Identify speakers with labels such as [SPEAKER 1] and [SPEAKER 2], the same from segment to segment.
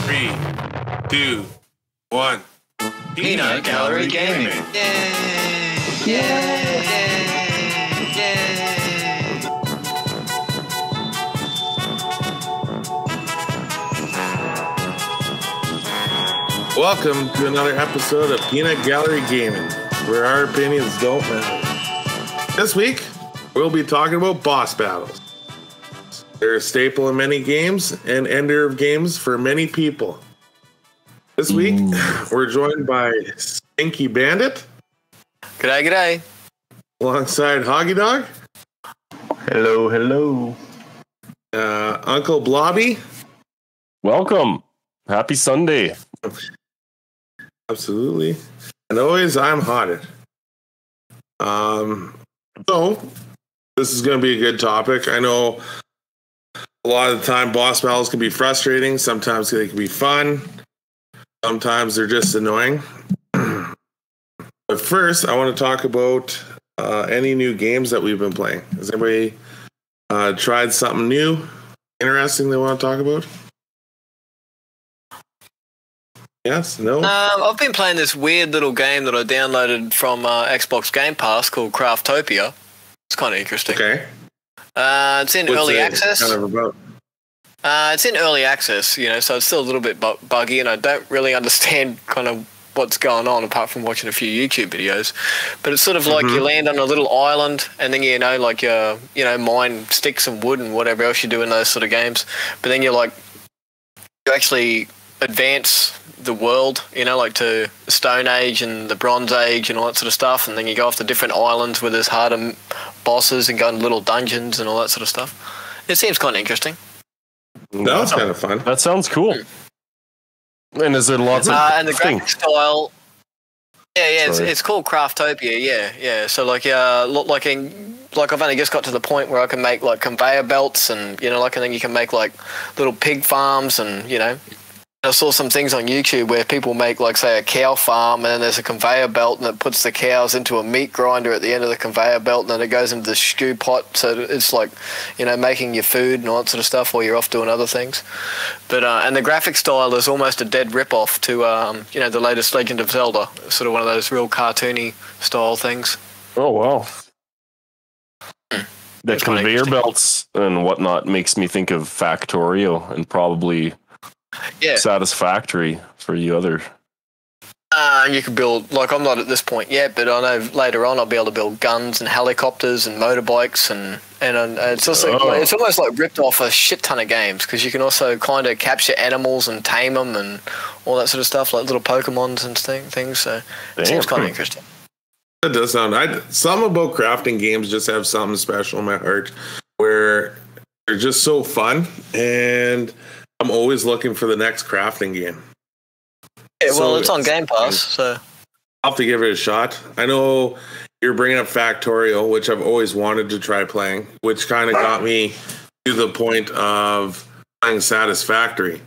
[SPEAKER 1] 3, 2, 1.
[SPEAKER 2] Peanut Gallery Gaming.
[SPEAKER 3] Yay!
[SPEAKER 2] Yay!
[SPEAKER 1] Welcome to another episode of Peanut Gallery Gaming, where our opinions don't matter. This week, we'll be talking about boss battles. They're a staple in many games and ender of games for many people. This week, we're joined by Stinky Bandit.
[SPEAKER 3] G'day, g'day.
[SPEAKER 1] Alongside Hoggy Dog.
[SPEAKER 4] Hello, hello.
[SPEAKER 1] Uncle Blobby.
[SPEAKER 4] Welcome. Happy Sunday.
[SPEAKER 1] Absolutely. And always, I'm Haunted. So, this is going to be a good topic. I know a lot of the time boss battles can be frustrating. Sometimes they can be fun. Sometimes they're just annoying. But first, I want to talk about any new games that we've been playing. Has anybody tried something new, interesting they want to talk about? Yes? No?
[SPEAKER 3] I've been playing this weird little game that I downloaded from Xbox Game Pass called Craftopia. It's kind of interesting.
[SPEAKER 1] Okay.
[SPEAKER 3] It's in early access.
[SPEAKER 1] Kind of about?
[SPEAKER 3] It's in early access, you know, so it's still a little bit buggy, and I don't really understand kind of what's going on apart from watching a few YouTube videos. But it's sort of like you land on a little island, and then you mine sticks and wood and whatever else you do in those sort of games. But then you actually advance the world, you know, like to the Stone Age and the Bronze Age and all that sort of stuff, and then you go off to different islands where there's harder bosses and go into little dungeons and all that sort of stuff. It seems kind of interesting.
[SPEAKER 1] That's kind of fun.
[SPEAKER 4] That sounds cool. And is there lots of
[SPEAKER 3] and the graphic style? Yeah, it's called Craftopia. Yeah. So like I've only just got to the point where I can make like conveyor belts, and and then you can make like little pig farms, and I saw some things on YouTube where people make, like, say, a cow farm, and then there's a conveyor belt, and it puts the cows into a meat grinder at the end of the conveyor belt, and then it goes into the stew pot, so it's like, making your food and all that sort of stuff while you're off doing other things. But and the graphic style is almost a dead rip-off to, the latest Legend of Zelda, sort of one of those real cartoony style things.
[SPEAKER 4] Oh, wow. The conveyor belts and whatnot makes me think of Factorio and probably... satisfactory for you other.
[SPEAKER 3] You can build, like, I'm not at this point yet, but I know later on I'll be able to build guns and helicopters and motorbikes, and it's also it's almost like ripped off a shit ton of games, because you can also kind of capture animals and tame them and all that sort of stuff, like little Pokemons and things. So it seems kind of interesting.
[SPEAKER 1] It does sound. Some about crafting games just have something special in my heart, where they're just so fun, and I'm always looking for the next crafting game.
[SPEAKER 3] Yeah, well, it's on Game Pass, so
[SPEAKER 1] I'll have to give it a shot. I know you're bringing up Factorio, which I've always wanted to try playing, which kind of got me to the point of playing Satisfactory,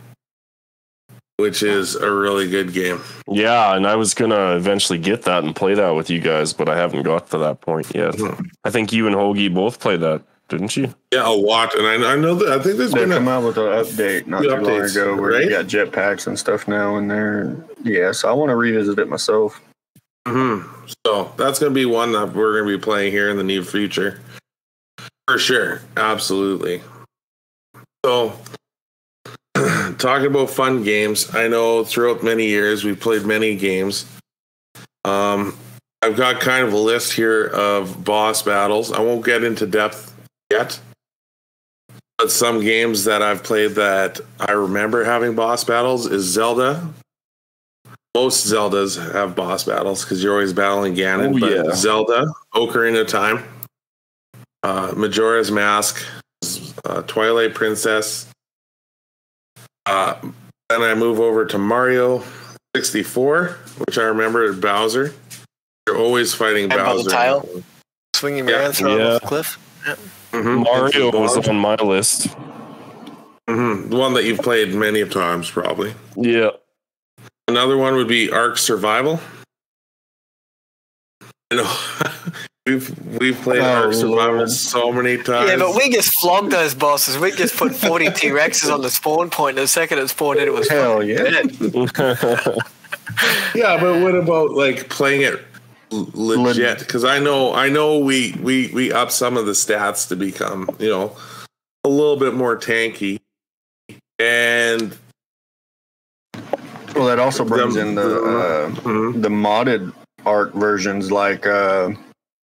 [SPEAKER 1] which is a really good game.
[SPEAKER 4] Yeah, and I was going to eventually get that and play that with you guys, but I haven't got to that point yet. I think you and Hoagie both played that, didn't you?
[SPEAKER 1] Yeah, a lot, and I know that. I think there's been
[SPEAKER 5] come out with an update not too long ago where you got jetpacks and stuff now in there. Yeah, so I want to revisit it myself.
[SPEAKER 1] So that's going to be one that we're going to be playing here in the near future, for sure. Absolutely. So, talking about fun games, I know throughout many years we've played many games. I've got kind of a list here of boss battles. I won't get into depth yet, but some games that I've played that I remember having boss battles is Zelda. Most Zeldas have boss battles because you're always battling Ganon. Zelda, Ocarina of Time, Majora's Mask, Twilight Princess. Then I move over to Mario 64, which I remember Bowser. You're always fighting Bowser.
[SPEAKER 3] Tail, swinging around, throwing off the cliff. Yep.
[SPEAKER 4] Mario was on my list.
[SPEAKER 1] The one that you've played many times, probably.
[SPEAKER 4] Yeah.
[SPEAKER 1] Another one would be Ark Survival. We've played Ark Survival so many times.
[SPEAKER 3] Yeah, but we just flogged those bosses. We just put 40 T-Rexes on the spawn point, and the second it spawned in, it was
[SPEAKER 5] hell yeah.
[SPEAKER 1] Yeah, but what about like playing it legit? Because I know we up some of the stats to become a little bit more tanky, and
[SPEAKER 5] well, that also brings in the modded Ark versions, like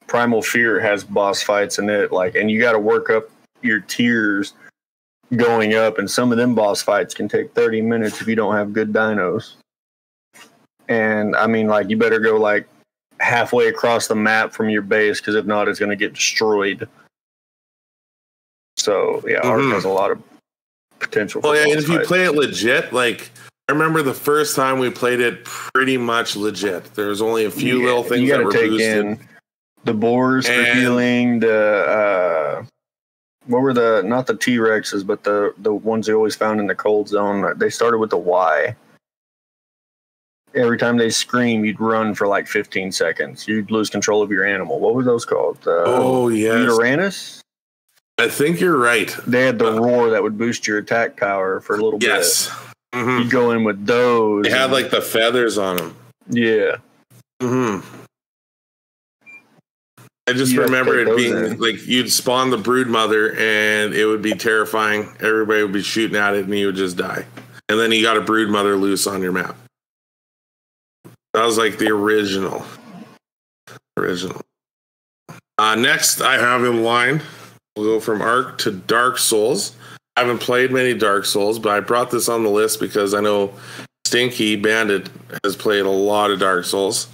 [SPEAKER 5] Primal Fear has boss fights in it, and you got to work up your tiers going up, and some of them boss fights can take 30 minutes if you don't have good dinos. And I mean, you better go halfway across the map from your base, because if not, it's going to get destroyed. So yeah, Ark has a lot of potential.
[SPEAKER 1] Well, yeah, and if you play it legit, I remember the first time we played it pretty much legit. There was only a few little things that were boosted. In
[SPEAKER 5] the boars for healing, what were not the T-Rexes, but the ones they always found in the cold zone. They started with the Y. Every time they scream, you'd run for 15 seconds. You'd lose control of your animal. What were those called? Uranus?
[SPEAKER 1] I think you're right.
[SPEAKER 5] They had the roar that would boost your attack power for a little bit.
[SPEAKER 1] Yes. Mm-hmm.
[SPEAKER 5] You'd go in with those.
[SPEAKER 1] They had the feathers on them.
[SPEAKER 5] Yeah.
[SPEAKER 1] Mm-hmm. I just remember it being you'd spawn the brood mother and it would be terrifying. Everybody would be shooting at it and you would just die. And then you got a brood mother loose on your map. That was the original. Next I have in line, we'll go from Ark to Dark Souls. I haven't played many Dark Souls, but I brought this on the list because I know Stinky Bandit has played a lot of Dark Souls.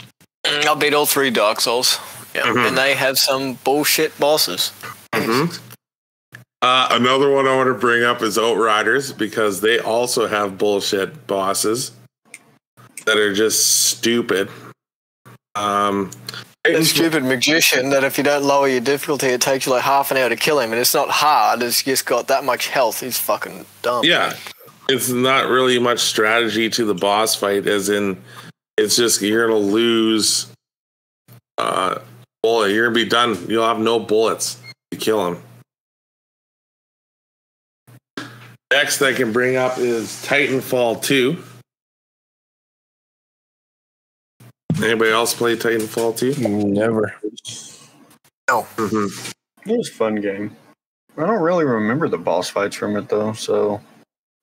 [SPEAKER 3] I beat all 3 Dark Souls. Yeah, and they have some bullshit bosses.
[SPEAKER 1] Another one I want to bring up is Outriders, because they also have bullshit bosses that are just stupid.
[SPEAKER 3] A stupid magician that if you don't lower your difficulty, it takes you half an hour to kill him, and it's not hard. It's just got that much health. He's fucking dumb.
[SPEAKER 1] Yeah, it's not really much strategy to the boss fight, as in it's just you're gonna lose. You're gonna be done. You'll have no bullets to kill him. Next I can bring up is Titanfall 2. Anybody else play Titanfall 2?
[SPEAKER 4] Never.
[SPEAKER 3] No.
[SPEAKER 5] It was a fun game. I don't really remember the boss fights from it, though, so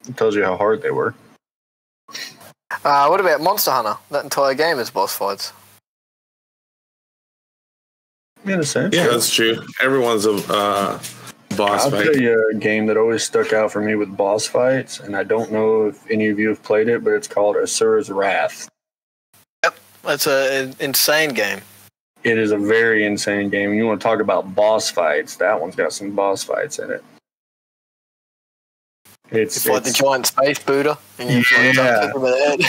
[SPEAKER 5] it tells you how hard they were.
[SPEAKER 3] What about Monster Hunter? That entire game is boss fights.
[SPEAKER 5] In a sense.
[SPEAKER 1] Yeah, that's true. Everyone's a boss fight.
[SPEAKER 5] I'll tell you a game that always stuck out for me with boss fights, and I don't know if any of you have played it, but it's called Asura's Wrath.
[SPEAKER 3] Yep, that's an insane game.
[SPEAKER 5] It is a very insane game. You want to talk about boss fights, that one's got some boss fights in it.
[SPEAKER 3] It's like the giant space Buddha, and you fly up over the head.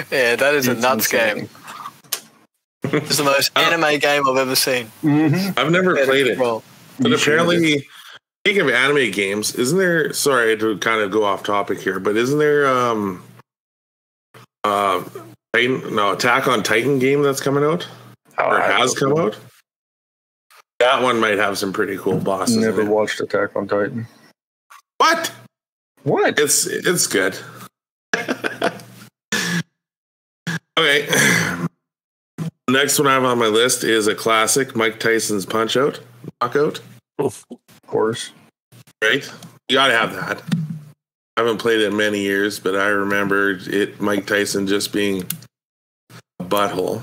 [SPEAKER 3] Yeah, that is a nuts game. It's the most anime game I've ever seen.
[SPEAKER 1] Mm-hmm. I've never played it. But apparently, speaking of anime games, isn't there... Sorry to kind of go off topic here, but isn't there Attack on Titan game that's coming out? Or has come out? That one might have some pretty cool bosses.
[SPEAKER 5] Never watched Attack on Titan.
[SPEAKER 1] What?
[SPEAKER 5] What?
[SPEAKER 1] It's good. Okay. Next one I have on my list is a classic, Mike Tyson's Punch-Out! Knockout.
[SPEAKER 5] Of course.
[SPEAKER 1] Right? You gotta have that. I haven't played it in many years, but I remember Mike Tyson just being a butthole.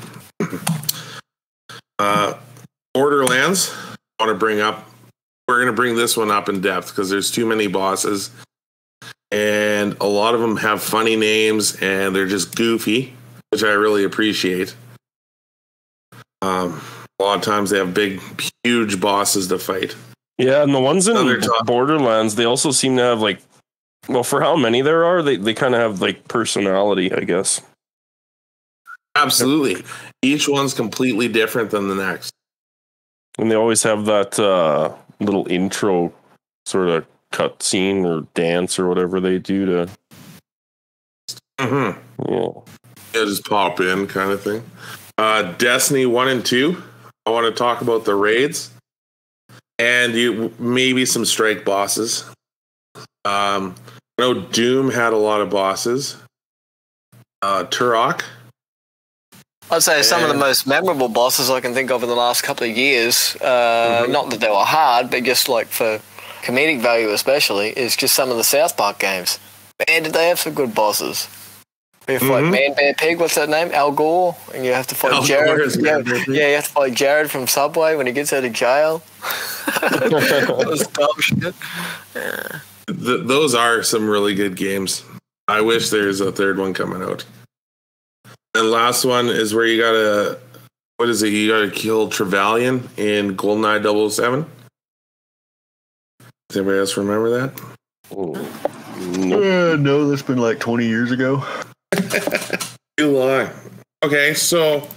[SPEAKER 1] Borderlands, I want to bring up. We're going to bring this one up in depth because there's too many bosses. And a lot of them have funny names and they're just goofy, which I really appreciate. A lot of times they have big, huge bosses to fight.
[SPEAKER 4] Yeah, and the ones in Borderlands, they also seem to have for how many there are, they kind of have personality, I guess.
[SPEAKER 1] Absolutely. Each one's completely different than the next.
[SPEAKER 4] And they always have that little intro sort of cut scene or dance or whatever they do to...
[SPEAKER 1] Yeah, just pop in kind of thing. Destiny 1 and 2. I want to talk about the raids and maybe some strike bosses. I know Doom had a lot of bosses. Turok.
[SPEAKER 3] I'd say some of the most memorable bosses I can think of in the last couple of years, not that they were hard, but just like for comedic value especially, is just some of the South Park games. Man, did they have some good bosses. You fight Man, Bear, Pig, what's that name? Al Gore, and you have to fight Jared. You have to fight Jared from Subway when he gets out of jail. That was dumb shit. Yeah.
[SPEAKER 1] Those are some really good games. I wish there's a third one coming out. And last one is where you gotta, what is it? You gotta kill Trevelyan in GoldenEye 007. Does anybody else remember that?
[SPEAKER 5] No, that's been like 20 years ago.
[SPEAKER 1] Too long. Okay, so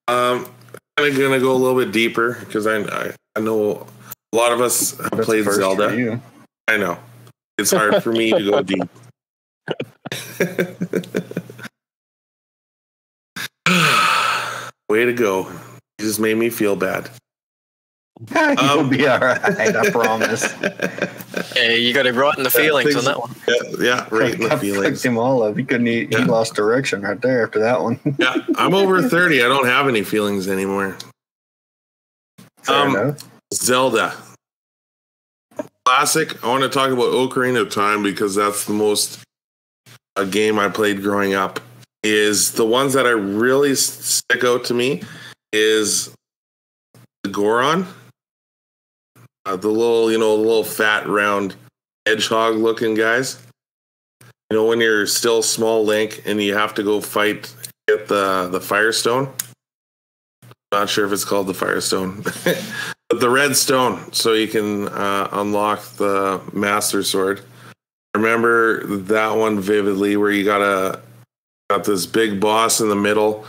[SPEAKER 1] I'm kind of gonna go a little bit deeper because I know a lot of us have played Zelda. I know it's hard for me to go deep. Way to go! You just made me feel bad.
[SPEAKER 5] You'll be all right, I promise.
[SPEAKER 3] Yeah, you got it right in the feelings on that one.
[SPEAKER 1] Yeah, right in the feelings.
[SPEAKER 5] Fucked him all up. He couldn't. He lost direction right there after that one.
[SPEAKER 1] Yeah, I'm over 30. I don't have any feelings anymore. Zelda. Classic. I want to talk about Ocarina of Time because that's the most a game I played growing up. Is the ones that are really stick out to me is the Goron, the little fat round hedgehog looking guys. You know, when you're still small Link and you have to go fight get the Firestone. Not sure if it's called the Firestone, but the red stone, so you can unlock the Master Sword. Remember that one vividly, where you got this big boss in the middle,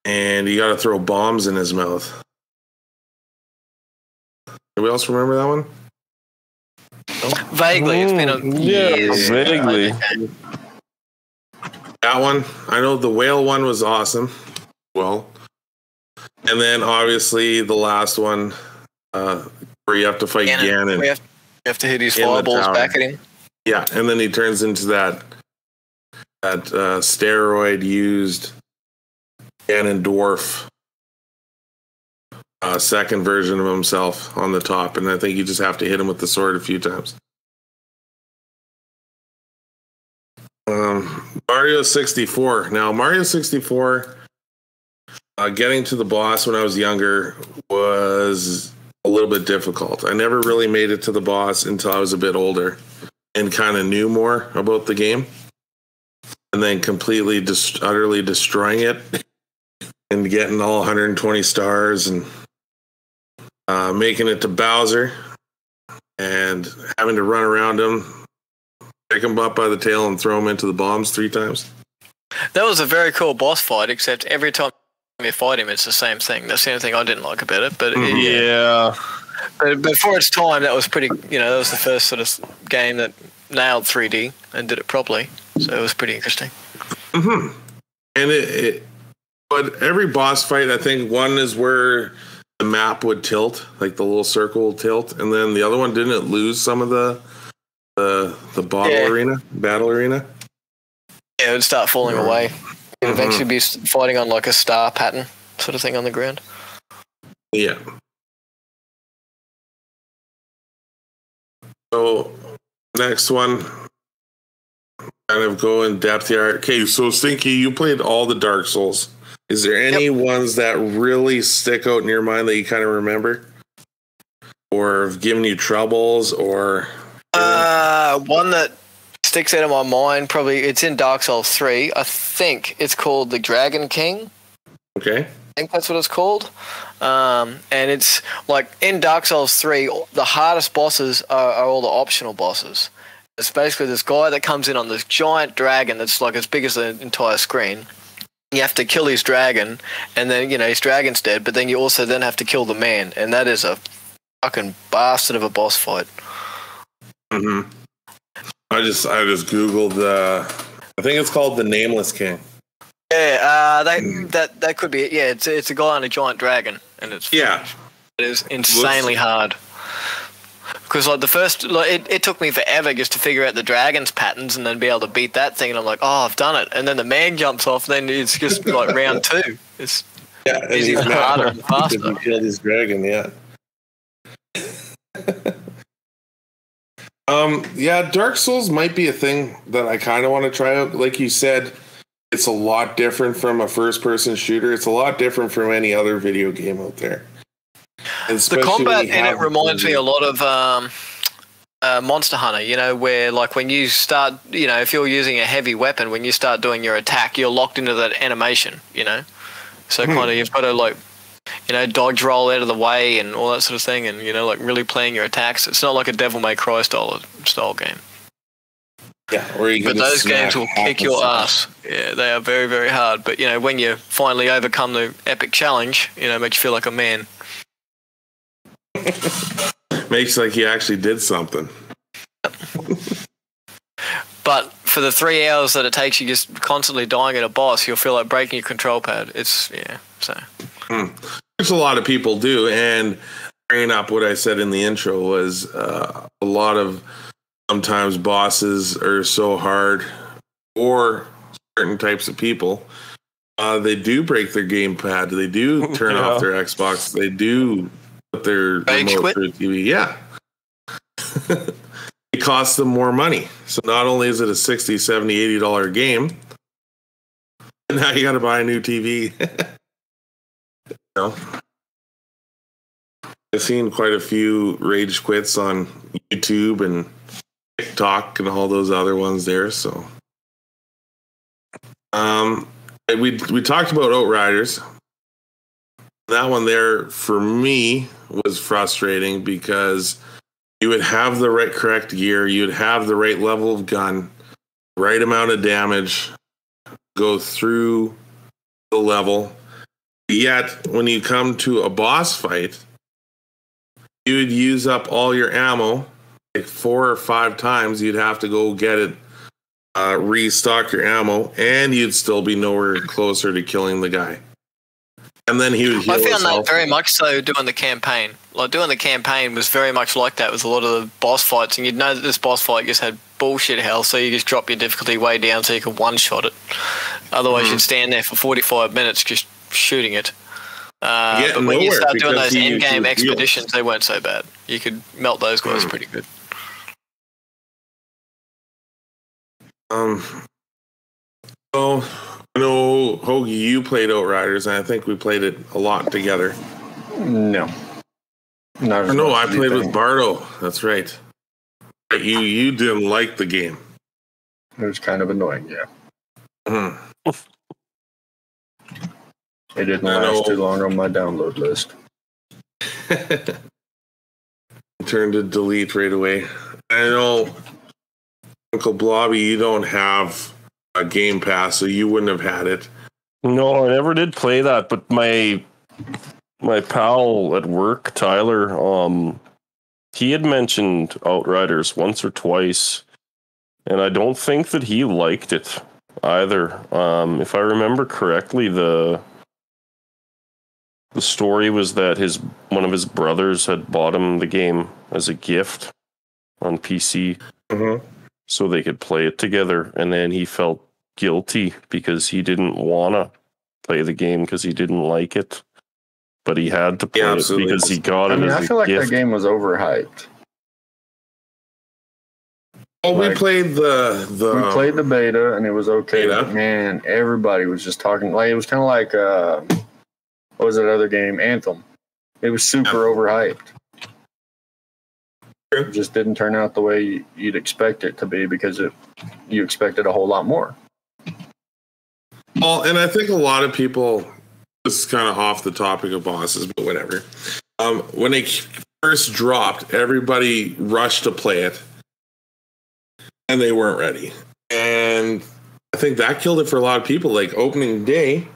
[SPEAKER 1] and you got to throw bombs in his mouth. Anybody else remember that one?
[SPEAKER 3] Vaguely, it's been years.
[SPEAKER 4] Vaguely.
[SPEAKER 1] That one, I know the whale one was awesome. Well, and then obviously the last one, where you have to fight Ganon.
[SPEAKER 3] You have to hit his fireballs back at him.
[SPEAKER 1] Yeah, and then he turns into that steroid used Ganon dwarf, second version of himself on the top, and I think you just have to hit him with the sword a few times. Mario 64. Now, Mario 64, getting to the boss when I was younger was a little bit difficult. I never really made it to the boss until I was a bit older and kind of knew more about the game. And then completely, utterly destroying it and getting all 120 stars and making it to Bowser and having to run around him, pick him up by the tail and throw him into the bombs 3 times.
[SPEAKER 3] That was a very cool boss fight, except every time you fight him, it's the same thing. That's the only thing I didn't like about it. But But before its time, that was pretty. That was the first sort of game that nailed 3D and did it properly. So it was pretty interesting.
[SPEAKER 1] Mm-hmm. And but every boss fight, I think one is where the map would tilt, like the little circle would tilt, and then the other one didn't battle arena.
[SPEAKER 3] Yeah, it would start falling away. You'd eventually be fighting on like a star pattern sort of thing on the ground.
[SPEAKER 1] Yeah. So next one, kind of go in depth here. Okay, so Stinky, you played all the Dark Souls. Is there any ones that really stick out in your mind that you kind of remember, or have given you troubles, or?
[SPEAKER 3] One that sticks out of my mind, probably it's in Dark Souls 3. I think it's called the Dragon King.
[SPEAKER 1] Okay.
[SPEAKER 3] I think that's what it's called. And it's like in Dark Souls 3, the hardest bosses are all the optional bosses. It's basically this guy that comes in on this giant dragon that's like as big as the entire screen. You have to kill his dragon, and then, his dragon's dead, but then you also then have to kill the man, and that is a fucking bastard of a boss fight.
[SPEAKER 1] Mm-hmm. I just Googled I think it's called the Nameless King.
[SPEAKER 3] Yeah, that could be it. Yeah, it's a guy on a giant dragon, and it is insanely hard. Because like the first, it took me forever just to figure out the dragon's patterns and then be able to beat that thing. And I'm like, oh, I've done it. And then the man jumps off. And then it's just like round 2. It's easier, harder, and faster.
[SPEAKER 1] You kill this dragon, yeah. Dark Souls might be a thing that I kind of want to try out. Like you said, it's a lot different from a first-person shooter. It's a lot different from any other video game out there.
[SPEAKER 3] The combat in it reminds me a lot of Monster Hunter, where like when you start, if you're using a heavy weapon, when you start doing your attack, you're locked into that animation, So kind of you've got to like, dodge roll out of the way and all that sort of thing and, like really playing your attacks. It's not like a Devil May Cry style game.
[SPEAKER 1] Yeah,
[SPEAKER 3] but those games will kick your ass. Yeah, they are very, very hard. But, when you finally overcome the epic challenge, it makes you feel like a man.
[SPEAKER 1] Makes like you actually did something.
[SPEAKER 3] But for the 3 hours that it takes you just constantly dying at a boss, you'll feel like breaking your control pad.
[SPEAKER 1] Which a lot of people do. And bringing up what I said in the intro was a lot of sometimes bosses are so hard or certain types of people. They do break their gamepad. They do turn off their Xbox. They do put their remote through TV. Yeah. It costs them more money. So not only is it a $60, $70, $80 game, now you got to buy a new TV. I've seen quite a few rage quits on YouTube and TikTok and all those other ones there. So, we talked about Outriders. That one there for me was frustrating because you would have the correct gear, you'd have the right level of gun, right amount of damage, go through the level. Yet when you come to a boss fight, you would use up all your ammo like 4 or 5 times. You'd have to go get it, restock your ammo, and you'd still be nowhere closer to killing the guy. And then he would heal
[SPEAKER 3] I found
[SPEAKER 1] himself.
[SPEAKER 3] that very much so doing the campaign. Like doing the campaign was very much like that with a lot of the boss fights, and you'd know that this boss fight just had bullshit health, so you just drop your difficulty way down so you can one-shot it. Otherwise, you'd stand there for 45 minutes just shooting it. But when you start doing those end-game expeditions, they weren't so bad. You could melt those guys pretty good.
[SPEAKER 1] So I know, Hoagie, you played Outriders, and I think we played it a lot together.
[SPEAKER 5] No.
[SPEAKER 1] No, I played with Bardo. That's right. You didn't like the game.
[SPEAKER 5] It was kind of annoying, yeah. It didn't last too long on my download list.
[SPEAKER 1] Turned to delete right away. I know, Uncle Blobby, you don't have a Game Pass, so you wouldn't have had it.
[SPEAKER 4] No, I never did play that, but my pal at work, Tyler, he had mentioned Outriders once or twice, and I don't think that he liked it either. If I remember correctly, the story was that one of his brothers had bought him the game as a gift on PC, so they could play it together, and then he felt guilty because he didn't want to play the game because he didn't like it, but he had to play it because he got it as a gift.
[SPEAKER 5] I feel like that game was overhyped.
[SPEAKER 1] Oh, we played we
[SPEAKER 5] played the beta and it was okay, but man, everybody was just talking. Like it was kind of like what was that other game? Anthem. It was super overhyped. It just didn't turn out the way you'd expect it to be because you expected a whole lot more.
[SPEAKER 1] Well, and I think a lot of people, this is kind of off the topic of bosses, but whatever. When it first dropped, everybody rushed to play it, and they weren't ready. And I think that killed it for a lot of people. Like opening day,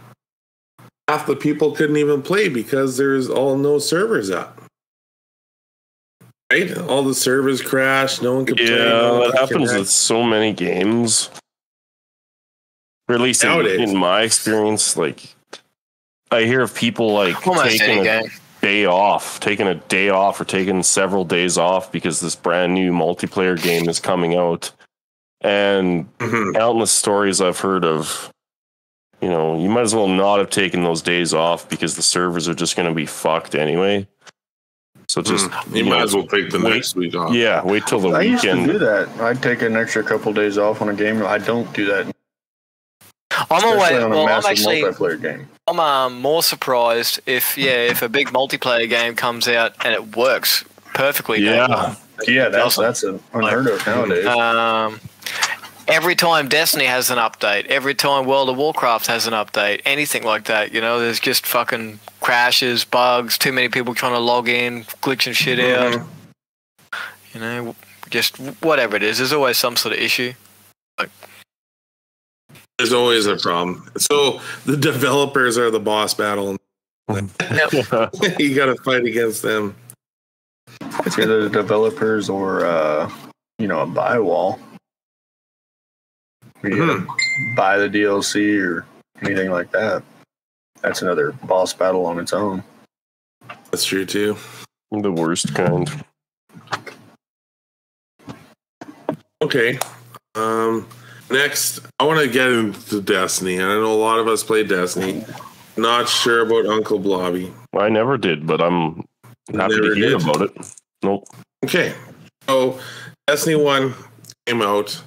[SPEAKER 1] half the people couldn't even play because there's no servers up. Right? All the servers crashed. No one could play.
[SPEAKER 4] Yeah, that happens with so many games. Or at least in my experience, like I hear of people like taking a day off or taking several days off because this brand new multiplayer game is coming out. And countless stories I've heard of, you know, you might as well not have taken those days off because the servers are just going to be fucked anyway. So just
[SPEAKER 1] you might as well take the next week off.
[SPEAKER 4] Yeah, wait till the weekend.
[SPEAKER 5] I used to do that. I'd take an extra couple days off on a game. I don't do that. Multiplayer game.
[SPEAKER 3] I'm more surprised if a big multiplayer game comes out and it works perfectly.
[SPEAKER 5] Yeah, that's unheard of nowadays.
[SPEAKER 3] Every time Destiny has an update, every time World of Warcraft has an update, anything like that, you know, there's just fucking crashes, bugs, too many people trying to log in, glitching shit out. You know, just whatever it is, there's always some sort of issue.
[SPEAKER 1] There's always a problem. So the developers are the boss battle. You got to fight against them.
[SPEAKER 5] It's either the developers or, a buy wall. You buy the DLC or anything like that. That's another boss battle on its own.
[SPEAKER 1] That's true too.
[SPEAKER 4] The worst kind.
[SPEAKER 1] Okay. Next, I want to get into Destiny. I know a lot of us play Destiny. Not sure about Uncle Blobby.
[SPEAKER 4] I never did, but I'm happy to hear about it. Nope.
[SPEAKER 1] Okay. So, Destiny 1 came out.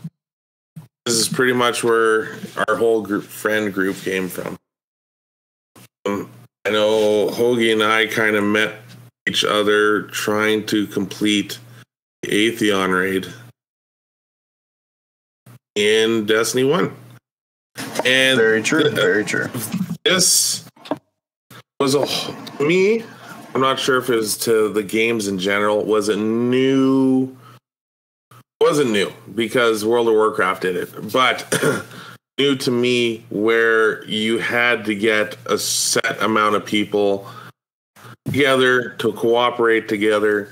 [SPEAKER 1] This is pretty much where our whole friend group came from. I know Hoagie and I kind of met each other trying to complete the Atheon raid in Destiny 1. And
[SPEAKER 5] very true. Very true.
[SPEAKER 1] This was me. I'm not sure if it was to the games in general. Wasn't new because World of Warcraft did it, but new to me where you had to get a set amount of people together to cooperate together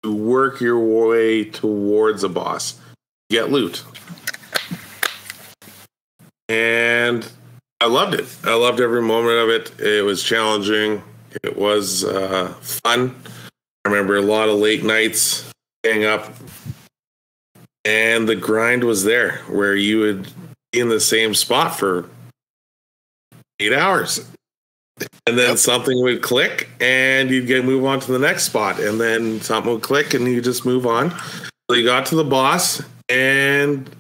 [SPEAKER 1] to work your way towards a boss, get loot. And I loved it. I loved every moment of it. It was challenging. It was fun. I remember a lot of late nights staying up. And the grind was there where you would be in the same spot for 8 hours. And then something would click and you'd move on to the next spot. And then something would click and you just move on. So you got to the boss and,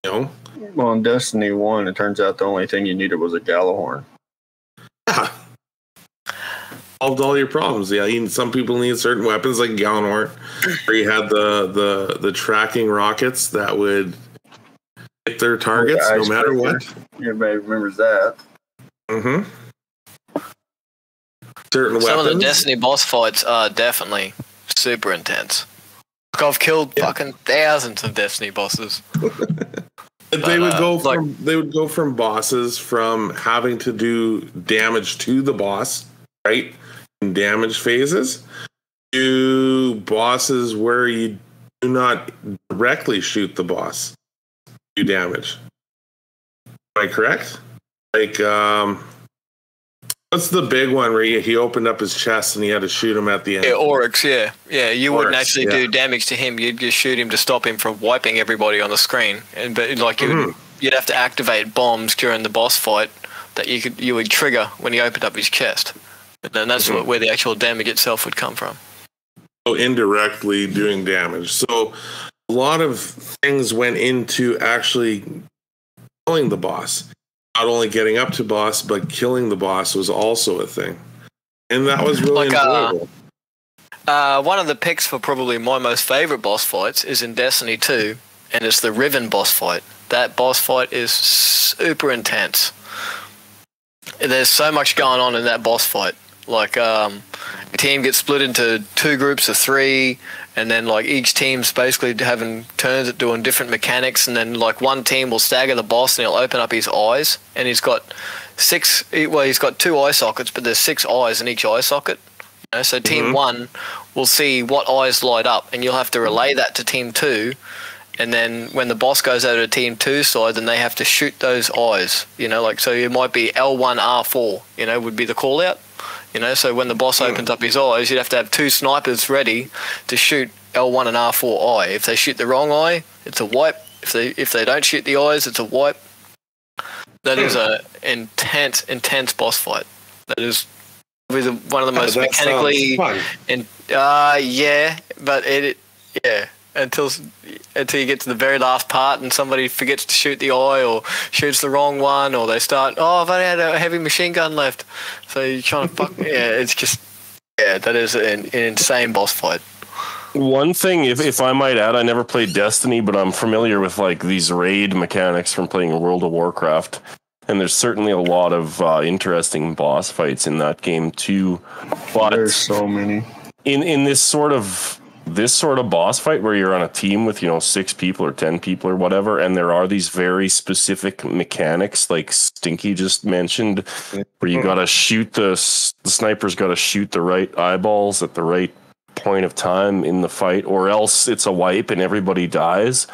[SPEAKER 5] Well, in Destiny 1, it turns out the only thing you needed was a Galahorn.
[SPEAKER 1] Yeah. Solved all your problems. Yeah, some people need certain weapons like Galahorn, where you had the tracking rockets that would hit their targets no matter what.
[SPEAKER 5] Everybody remembers that.
[SPEAKER 1] Mm-hmm. Certain
[SPEAKER 3] Some
[SPEAKER 1] weapons.
[SPEAKER 3] of the Destiny boss fights are definitely super intense. I've killed fucking thousands of Destiny bosses.
[SPEAKER 1] They would go from bosses from having to do damage to the boss, right? In damage phases, to bosses where you do not directly shoot the boss, do damage. Am I correct? Like, what's the big one where he opened up his chest and he had to shoot him at the end?
[SPEAKER 3] Yeah, Oryx, yeah. Yeah, you wouldn't actually do damage to him. You'd just shoot him to stop him from wiping everybody on the screen. But you'd have to activate bombs during the boss fight that you would trigger when he opened up his chest. And that's where the actual damage itself would come from.
[SPEAKER 1] So indirectly doing damage. So a lot of things went into actually killing the boss. Not only getting up to boss, but killing the boss was also a thing. And that was really enjoyable.
[SPEAKER 3] One of the picks for probably my most favorite boss fights is in Destiny 2, and it's the Riven boss fight. That boss fight is super intense. There's so much going on in that boss fight. Like, the team gets split into 2 groups of 3, and then, like, each team's basically having turns at doing different mechanics, and then, like, one team will stagger the boss, and he'll open up his eyes, and he's got 2 eye sockets, but there's 6 eyes in each eye socket. So Team 1 will see what eyes light up, and you'll have to relay that to Team 2, and then when the boss goes over to Team 2 side, then they have to shoot those eyes, you know, like, so it might be L1, R4, you know, would be the call out, you know, so when the boss opens up his eyes, you'd have to have 2 snipers ready to shoot L1 and R4 eye. If they shoot the wrong eye, it's a wipe. If they don't shoot the eyes, it's a wipe. That is a intense boss fight. That is one of the most mechanically and yeah, but until you get to the very last part and somebody forgets to shoot the eye or shoots the wrong one, or they start, I've only had a heavy machine gun left, so you're trying to fuck. It's just that is an insane boss fight.
[SPEAKER 4] One thing, if I might add, I never played Destiny, but I'm familiar with like these raid mechanics from playing World of Warcraft, and there's certainly a lot of interesting boss fights in that game too. But
[SPEAKER 5] there's so many
[SPEAKER 4] in this sort of boss fight where you're on a team with 6 people or 10 people or whatever, and there are these very specific mechanics like Stinky just mentioned, where you gotta shoot the sniper's gotta shoot the right eyeballs at the right point of time in the fight, or else it's a wipe and everybody dies.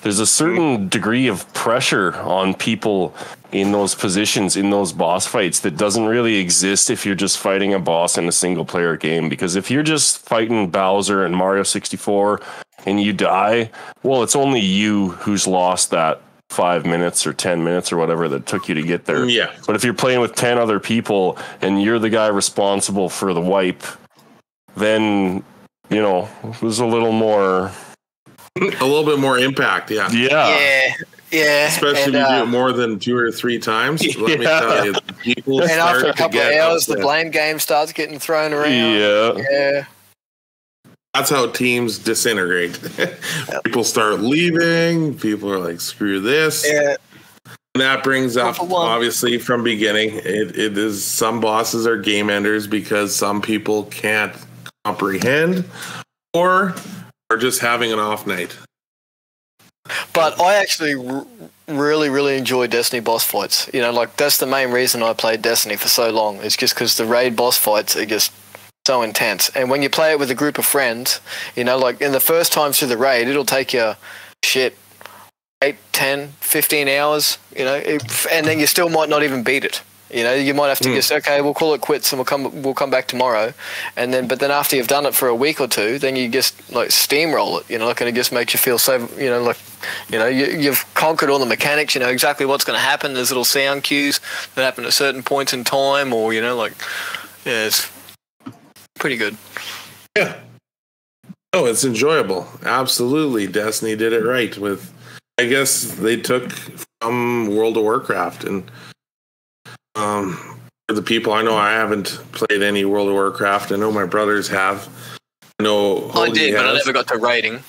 [SPEAKER 4] There's a certain degree of pressure on people in those positions, in those boss fights, that doesn't really exist if you're just fighting a boss in a single player game. Because if you're just fighting Bowser and Mario 64 and you die, well, it's only you who's lost that 5 minutes or 10 minutes or whatever that took you to get there.
[SPEAKER 1] Yeah.
[SPEAKER 4] But if you're playing with 10 other people and you're the guy responsible for the wipe, then there's a little bit more
[SPEAKER 1] impact. Yeah. Especially if you do it more than 2 or 3 times. Let me tell you, people
[SPEAKER 3] and
[SPEAKER 1] start
[SPEAKER 3] after a couple
[SPEAKER 1] of
[SPEAKER 3] hours, the blame game starts getting thrown around. Yeah.
[SPEAKER 1] That's how teams disintegrate. People start leaving. People are like, screw this. Yeah. And that brings up, obviously, from beginning, it is some bosses are game enders because some people can't comprehend or are just having an off night.
[SPEAKER 3] But I actually really, really enjoy Destiny boss fights. Like, that's the main reason I played Destiny for so long. It's just because the raid boss fights are just so intense. And when you play it with a group of friends, like in the first time through the raid, it'll take you 8, 10, 15 hours, and then you still might not even beat it. You might have to just, okay, we'll call it quits and we'll come back tomorrow. But then after you've done it for a week or 2, then you just like steamroll it, and it just makes you feel so, you've conquered all the mechanics, exactly what's going to happen. There's little sound cues that happen at certain points in time, or, it's pretty good.
[SPEAKER 1] Yeah. Oh, it's enjoyable. Absolutely. Destiny did it right with, I guess they took from World of Warcraft, and for the people, I know I haven't played any World of Warcraft. I know my brothers have. I know
[SPEAKER 3] I did, but I never got to raiding.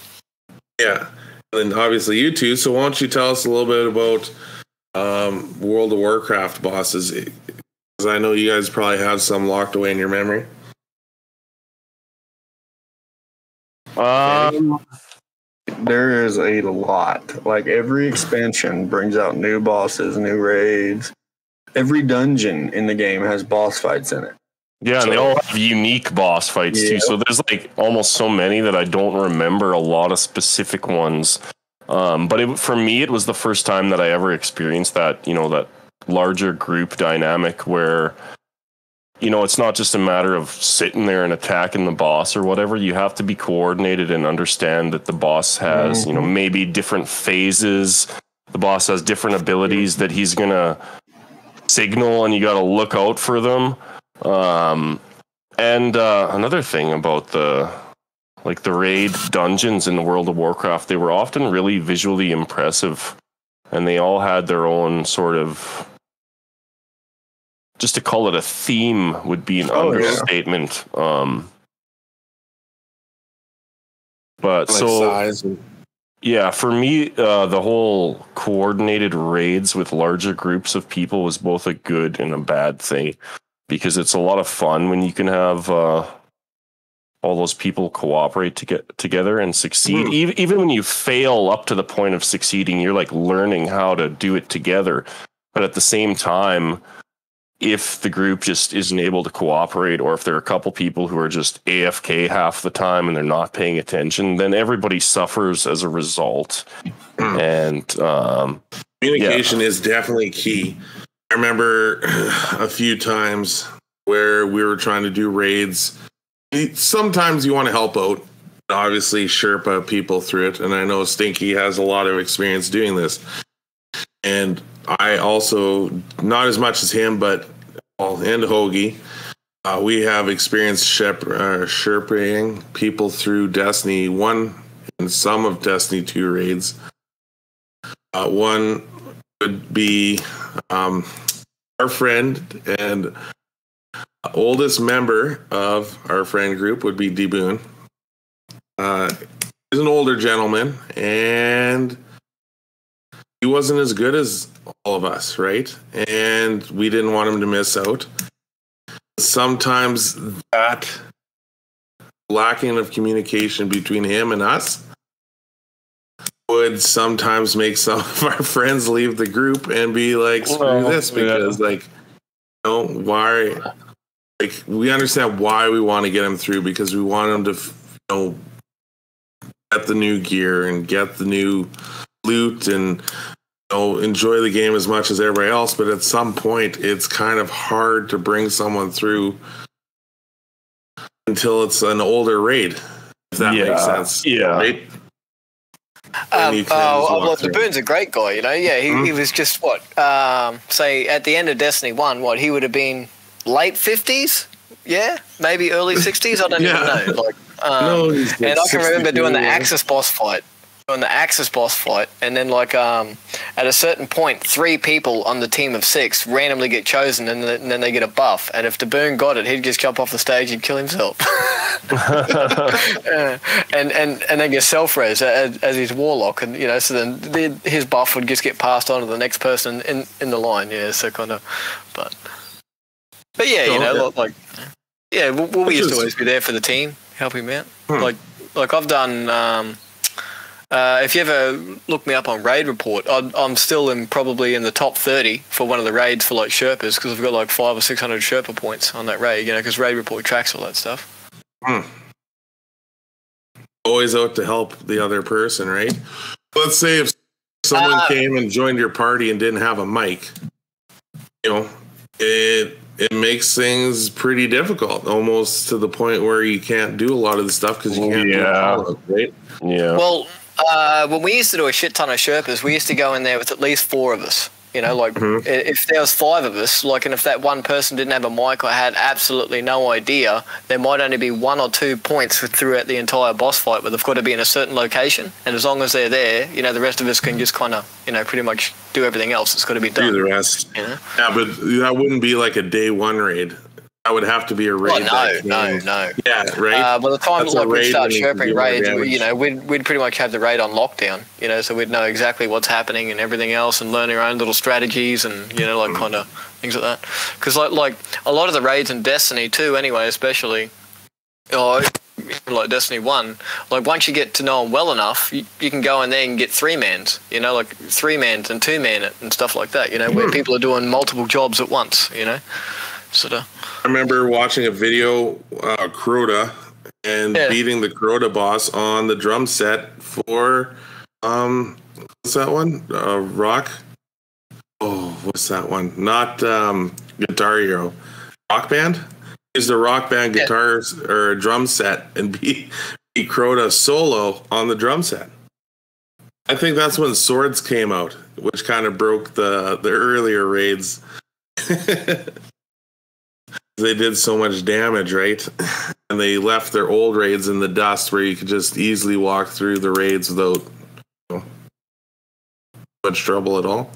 [SPEAKER 1] Yeah, and then obviously you two. So why don't you tell us a little bit about World of Warcraft bosses? Because I know you guys probably have some locked away in your memory.
[SPEAKER 5] There is a lot. Like, every expansion brings out new bosses, new raids. Every dungeon in the game has boss fights in it.
[SPEAKER 4] Yeah, and they all have unique boss fights too. So there's like almost so many that I don't remember a lot of specific ones. But for me, it was the first time that I ever experienced that, that larger group dynamic where, it's not just a matter of sitting there and attacking the boss or whatever. You have to be coordinated and understand that the boss has, maybe different phases. The boss has different abilities that he's going to signal, and you got to look out for them. And another thing about the raid dungeons in the World of Warcraft, they were often really visually impressive, and they all had their own sort of, just to call it a theme would be an understatement. But
[SPEAKER 1] size and
[SPEAKER 4] yeah, for me, the whole coordinated raids with larger groups of people was both a good and a bad thing, because it's a lot of fun when you can have all those people cooperate to get together and succeed. Even when you fail up to the point of succeeding, you're like learning how to do it together. But at the same time, if the group just isn't able to cooperate, or if there are a couple people who are just AFK half the time and they're not paying attention, then everybody suffers as a result. And
[SPEAKER 1] communication is definitely key. I remember a few times where we were trying to do raids. Sometimes you want to help out, obviously Sherpa people through it, and I know Stinky has a lot of experience doing this. And I also, not as much as him, but and Hoagie, we have experienced Sherpaing people through Destiny 1 and some of Destiny 2 raids. One would be our friend and oldest member of our friend group would be D-Boon. He's an older gentleman, and he wasn't as good as all of us, right? And we didn't want him to miss out. Sometimes that lacking of communication between him and us would sometimes make some of our friends leave the group and be like, screw this, because why? Like, we understand why we want to get him through, because we want him to, get the new gear and get the new loot and enjoy the game as much as everybody else. But at some point, it's kind of hard to bring someone through until it's an older raid, if that makes sense.
[SPEAKER 4] Yeah.
[SPEAKER 1] Right?
[SPEAKER 3] Well, the Boon's a great guy, Yeah, he was just say at the end of Destiny 1, he would have been late 50s, maybe early 60s. I don't even know. And I can remember doing the Axis boss fight. And then at a certain point, 3 people on the team of 6 randomly get chosen, and then they get a buff. And if the Boon got it, he'd just jump off the stage and kill himself. and then get self-res as his warlock, and so then his buff would just get passed on to the next person in the line. So kind of, but yeah, we used to always be there for the team, help him out. Like I've done. If you ever look me up on Raid Report, I'm still probably in the top 30 for one of the raids for Sherpas, because I've got 500 or 600 Sherpa points on that raid, because Raid Report tracks all that stuff.
[SPEAKER 1] Always out to help the other person, right? Let's say if someone came and joined your party and didn't have a mic, it makes things pretty difficult, almost to the point where you can't do a lot of the stuff because you can't do all of it, right?
[SPEAKER 4] Yeah.
[SPEAKER 3] Well, when we used to do a shit ton of Sherpas, we used to go in there with at least 4 of us. If there was 5 of us, and if that one person didn't have a mic or had absolutely no idea, there might only be 1 or 2 points throughout the entire boss fight, but they've got to be in a certain location. And as long as they're there, the rest of us can just kind of, pretty much do everything else that's got to be done.
[SPEAKER 1] Do the rest. Yeah, but that wouldn't be like a day 1 raid. That would have to be a raid.
[SPEAKER 3] No.
[SPEAKER 1] Yeah, right.
[SPEAKER 3] By the time we start Sherping raids, we'd pretty much have the raid on lockdown. So we'd know exactly what's happening and everything else, and learn our own little strategies and kind of things like that. Because like a lot of the raids in Destiny 2, anyway, especially, like Destiny 1, once you get to know them well enough, you can go in there and get 3-mans. 3-mans and 2-man and stuff like that. Where people are doing multiple jobs at once. Sort of.
[SPEAKER 1] I remember watching a video, Crota, and beating the Crota boss on the drum set for, what's that one? Rock? Oh, what's that one? Not Guitar Hero. Rock Band? Use the Rock Band guitars or drum set and beat Crota solo on the drum set. I think that's when Swords came out, which kind of broke the earlier raids. They did so much damage, right? And they left their old raids in the dust where you could just easily walk through the raids without much trouble at all.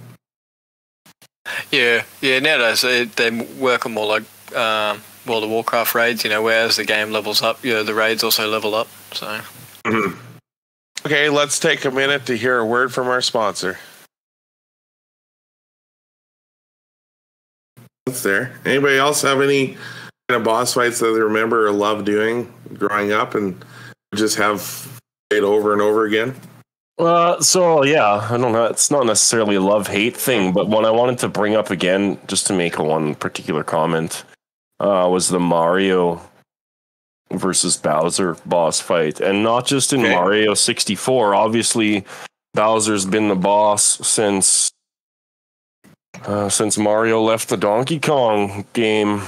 [SPEAKER 3] Yeah. Nowadays they work on more like World of Warcraft raids, whereas the game levels up, the raids also level up. So.
[SPEAKER 1] Okay, let's take a minute to hear a word from our sponsor. There. Anybody else have any kind of boss fights that they remember or love doing growing up and just have played over and over again?
[SPEAKER 4] So yeah, I don't know. It's not necessarily a love-hate thing, but one I wanted to bring up again, just to make one particular comment, was the Mario versus Bowser boss fight, and not just in Mario 64. Obviously, Bowser's been the boss since Mario left the Donkey Kong game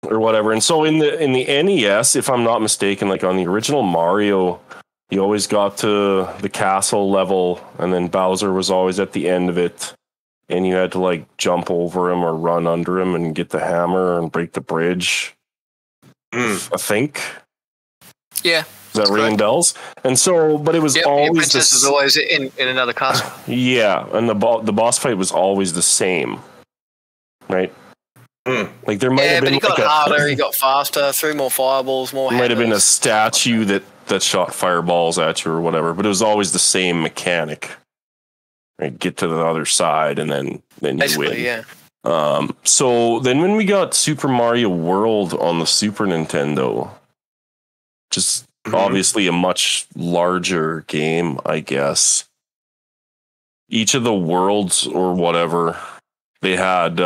[SPEAKER 4] or whatever. And so in the NES, if I'm not mistaken, like on the original Mario, you always got to the castle level, and then Bowser was always at the end of it, and you had to like jump over him or run under him and get the hammer and break the bridge. I think.
[SPEAKER 3] Yeah.
[SPEAKER 4] Does that ring bells? And so, but it was always
[SPEAKER 3] the is always in another castle.
[SPEAKER 4] Yeah, and the boss fight was always the same, right? Like there might have been,
[SPEAKER 3] but he got harder, he got faster, threw more fireballs, more.
[SPEAKER 4] Might have been a statue that shot fireballs at you or whatever, but it was always the same mechanic. Right, get to the other side, and then you win.
[SPEAKER 3] Yeah.
[SPEAKER 4] So then when we got Super Mario World on the Super Nintendo, just obviously a much larger game, I guess. Each of the worlds or whatever, they had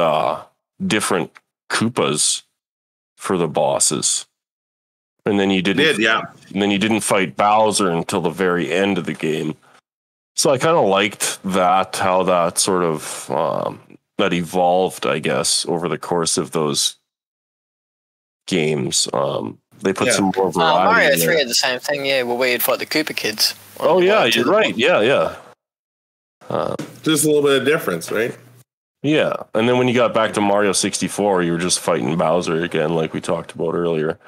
[SPEAKER 4] different Koopas for the bosses. And then you didn't fight Bowser until the very end of the game. So I kind of liked that, how that sort of that evolved, I guess, over the course of those games. They put some more variety.
[SPEAKER 3] Mario 3 had the same thing, where we had fought the Koopa kids.
[SPEAKER 4] Oh yeah, you're right. Yeah.
[SPEAKER 1] Just a little bit of difference, right?
[SPEAKER 4] Yeah, and then when you got back to Mario 64, you were just fighting Bowser again, like we talked about earlier.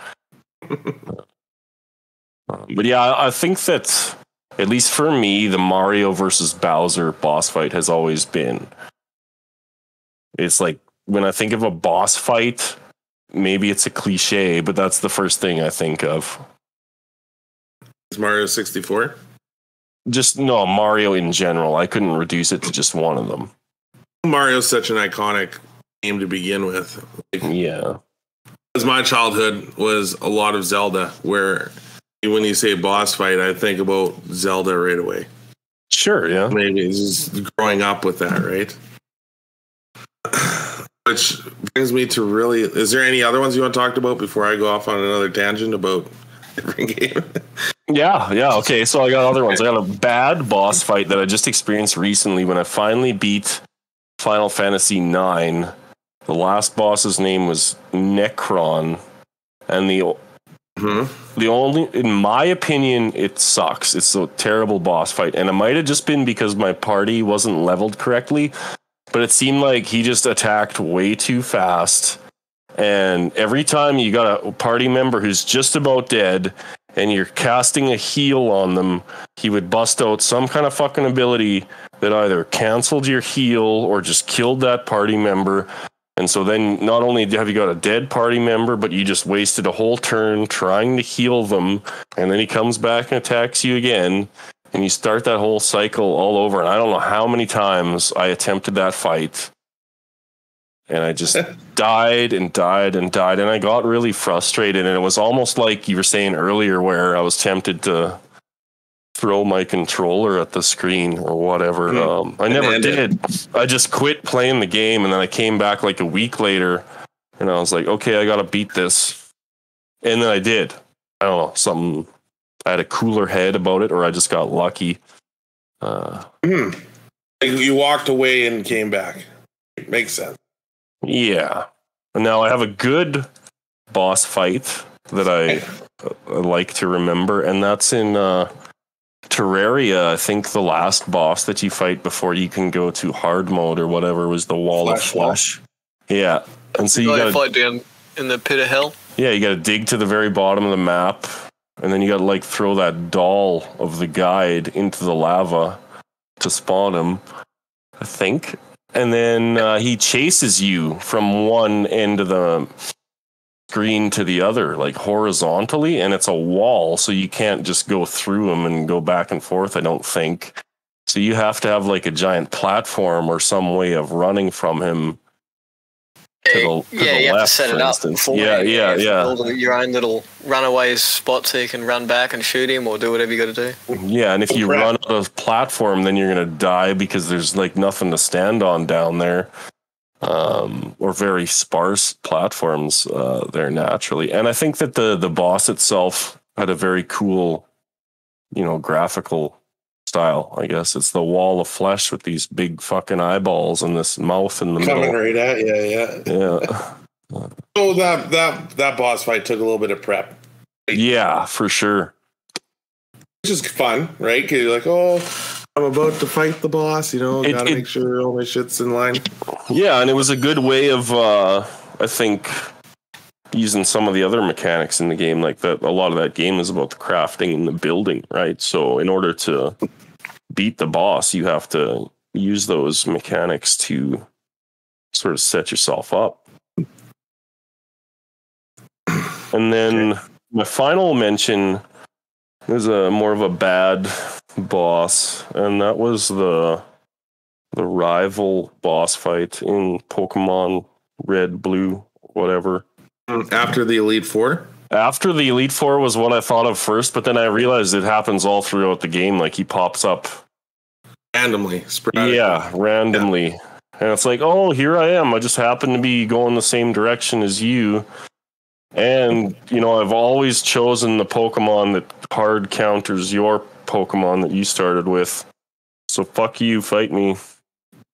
[SPEAKER 4] But yeah, I think that, at least for me, the Mario versus Bowser boss fight has always been. It's like, when I think of a boss fight, maybe it's a cliche, but that's the first thing I think of.
[SPEAKER 1] Is Mario 64?
[SPEAKER 4] No, Mario in general. I couldn't reduce it to just one of them.
[SPEAKER 1] Mario's such an iconic game to begin with.
[SPEAKER 4] Yeah.
[SPEAKER 1] Because my childhood was a lot of Zelda, where when you say boss fight, I think about Zelda right away.
[SPEAKER 4] Sure, yeah.
[SPEAKER 1] Maybe just growing up with that, right? Which brings me to really, is there any other ones you want to talk about before I go off on another tangent about different game?
[SPEAKER 4] Yeah, okay, so I got other ones. I got a bad boss fight that I just experienced recently when I finally beat Final Fantasy IX. The last boss's name was Necron, and the only, in my opinion, it sucks. It's a terrible boss fight, and it might have just been because my party wasn't leveled correctly, but it seemed like he just attacked way too fast, and every time you got a party member who's just about dead, and you're casting a heal on them, he would bust out some kind of fucking ability that either canceled your heal or just killed that party member. And so then not only have you got a dead party member, but you just wasted a whole turn trying to heal them. And then he comes back and attacks you again. And you start that whole cycle all over. And I don't know how many times I attempted that fight. And I just died and died and died. And I got really frustrated. And it was almost like you were saying earlier, where I was tempted to throw my controller at the screen or whatever. I never did. I just quit playing the game. And then I came back like a week later. And I was like, okay, I got to beat this. And then I did. I don't know, I had a cooler head about it, or I just got lucky.
[SPEAKER 1] You walked away and came back. It makes sense. Yeah.
[SPEAKER 4] And now I have a good boss fight that I like to remember, and that's in Terraria. I think the last boss that you fight before you can go to hard mode or whatever was the Wall of Flesh. Yeah. And so you got to
[SPEAKER 3] fight down in the pit of hell.
[SPEAKER 4] Yeah, you got to dig to the very bottom of the map, and then you got to like throw that doll of the guide into the lava to spawn him, I think. And then he chases you from one end of the screen to the other, like horizontally, and it's a wall, so you can't just go through him and go back and forth, I don't think. So you have to have like a giant platform or some way of running from him
[SPEAKER 3] You have to set it up before.
[SPEAKER 4] Yeah.
[SPEAKER 3] Build your own little runaway spot so you can run back and shoot him or do whatever you got to do.
[SPEAKER 4] Yeah, and if you run out of platform, then you're going to die because there's like nothing to stand on down there. Or very sparse platforms there naturally. And I think that the boss itself had a very cool, graphical style. I guess it's the wall of flesh with these big fucking eyeballs and this mouth in the middle.
[SPEAKER 1] Coming right at you, yeah. So that boss fight took a little bit of prep.
[SPEAKER 4] Yeah, for sure.
[SPEAKER 1] Which is fun, right? Because you're like, I'm about to fight the boss, gotta make sure all my shit's in line.
[SPEAKER 4] Yeah, and it was a good way of, I think, using some of the other mechanics in the game. Like that, a lot of that game is about the crafting and the building, right? So in order to beat the boss, you have to use those mechanics to sort of set yourself up. And then my final mention is more of a bad boss, and that was the rival boss fight in Pokemon Red, Blue, whatever.
[SPEAKER 1] After the Elite Four?
[SPEAKER 4] After the Elite Four was what I thought of first, but then I realized it happens all throughout the game. Like he pops up
[SPEAKER 1] randomly, sporadically.
[SPEAKER 4] Yeah, randomly. Yeah. And it's like, oh, here I am. I just happen to be going the same direction as you. And, I've always chosen the Pokemon that hard counters your Pokemon that you started with. So fuck you, fight me.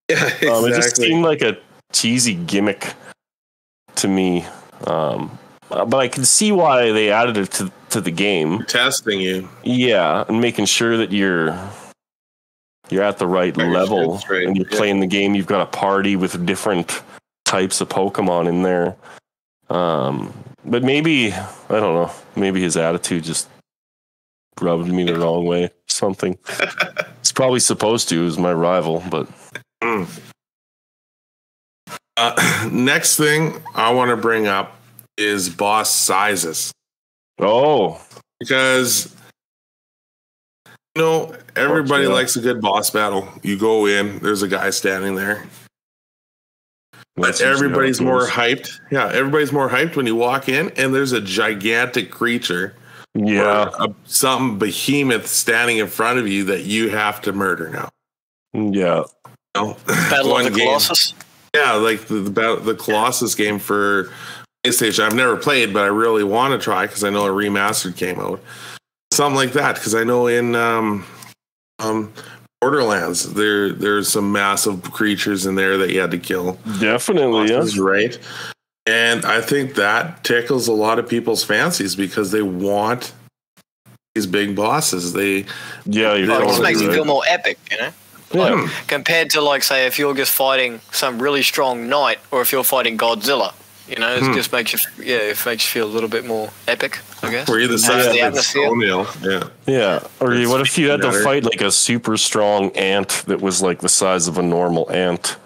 [SPEAKER 1] Yeah, exactly.
[SPEAKER 4] It just seemed like a cheesy gimmick to me. But I can see why they added it to the game.
[SPEAKER 1] Testing you.
[SPEAKER 4] Yeah, and making sure that you're at the right level and you're playing the game. You've got a party with different types of Pokemon in there. But maybe, I don't know, maybe his attitude just rubbed me the wrong way. Something. It's probably supposed to, as my rival, but.
[SPEAKER 1] Next thing I want to bring up is boss sizes.
[SPEAKER 4] Oh.
[SPEAKER 1] Because, everybody likes a good boss battle. You go in, there's a guy standing there. But everybody's more hyped. Yeah, everybody's more hyped when you walk in and there's a gigantic creature.
[SPEAKER 4] Yeah.
[SPEAKER 1] Some behemoth standing in front of you that you have to murder now.
[SPEAKER 4] Yeah.
[SPEAKER 3] Battle of the Colossus?
[SPEAKER 1] Yeah, like the Colossus game for PlayStation. I've never played, but I really want to try because I know a remastered came out. Something like that, because I know in Borderlands, there's some massive creatures in there that you had to kill.
[SPEAKER 4] Definitely, yes.
[SPEAKER 1] Right. And I think that tickles a lot of people's fancies because they want these big bosses. It
[SPEAKER 3] just makes you feel more epic, Yeah. Compared to, like, say, if you're just fighting some really strong knight or if you're fighting Godzilla. It just makes you, it makes you feel a little bit more epic, I guess.
[SPEAKER 1] Were you the size of the atmosphere?
[SPEAKER 4] Yeah. Or what if you had to fight like a super strong ant that was like the size of a normal ant?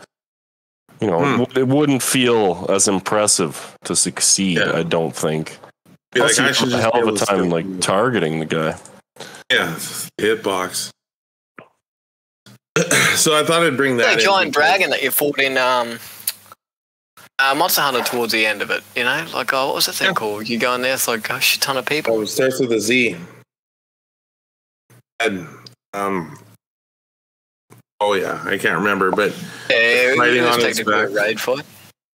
[SPEAKER 4] It wouldn't feel as impressive to succeed, I don't think. Plus, you have a hell of a time targeting the guy.
[SPEAKER 1] Yeah, hitbox. So I thought I'd bring that.
[SPEAKER 3] That giant dragon that you fought in Monster Hunter towards the end of it, what was the thing called? You go in there, it's like a shit ton of people.
[SPEAKER 1] Oh, it starts with a Z. And, I can't remember, but
[SPEAKER 3] fighting on its back. Raid fight.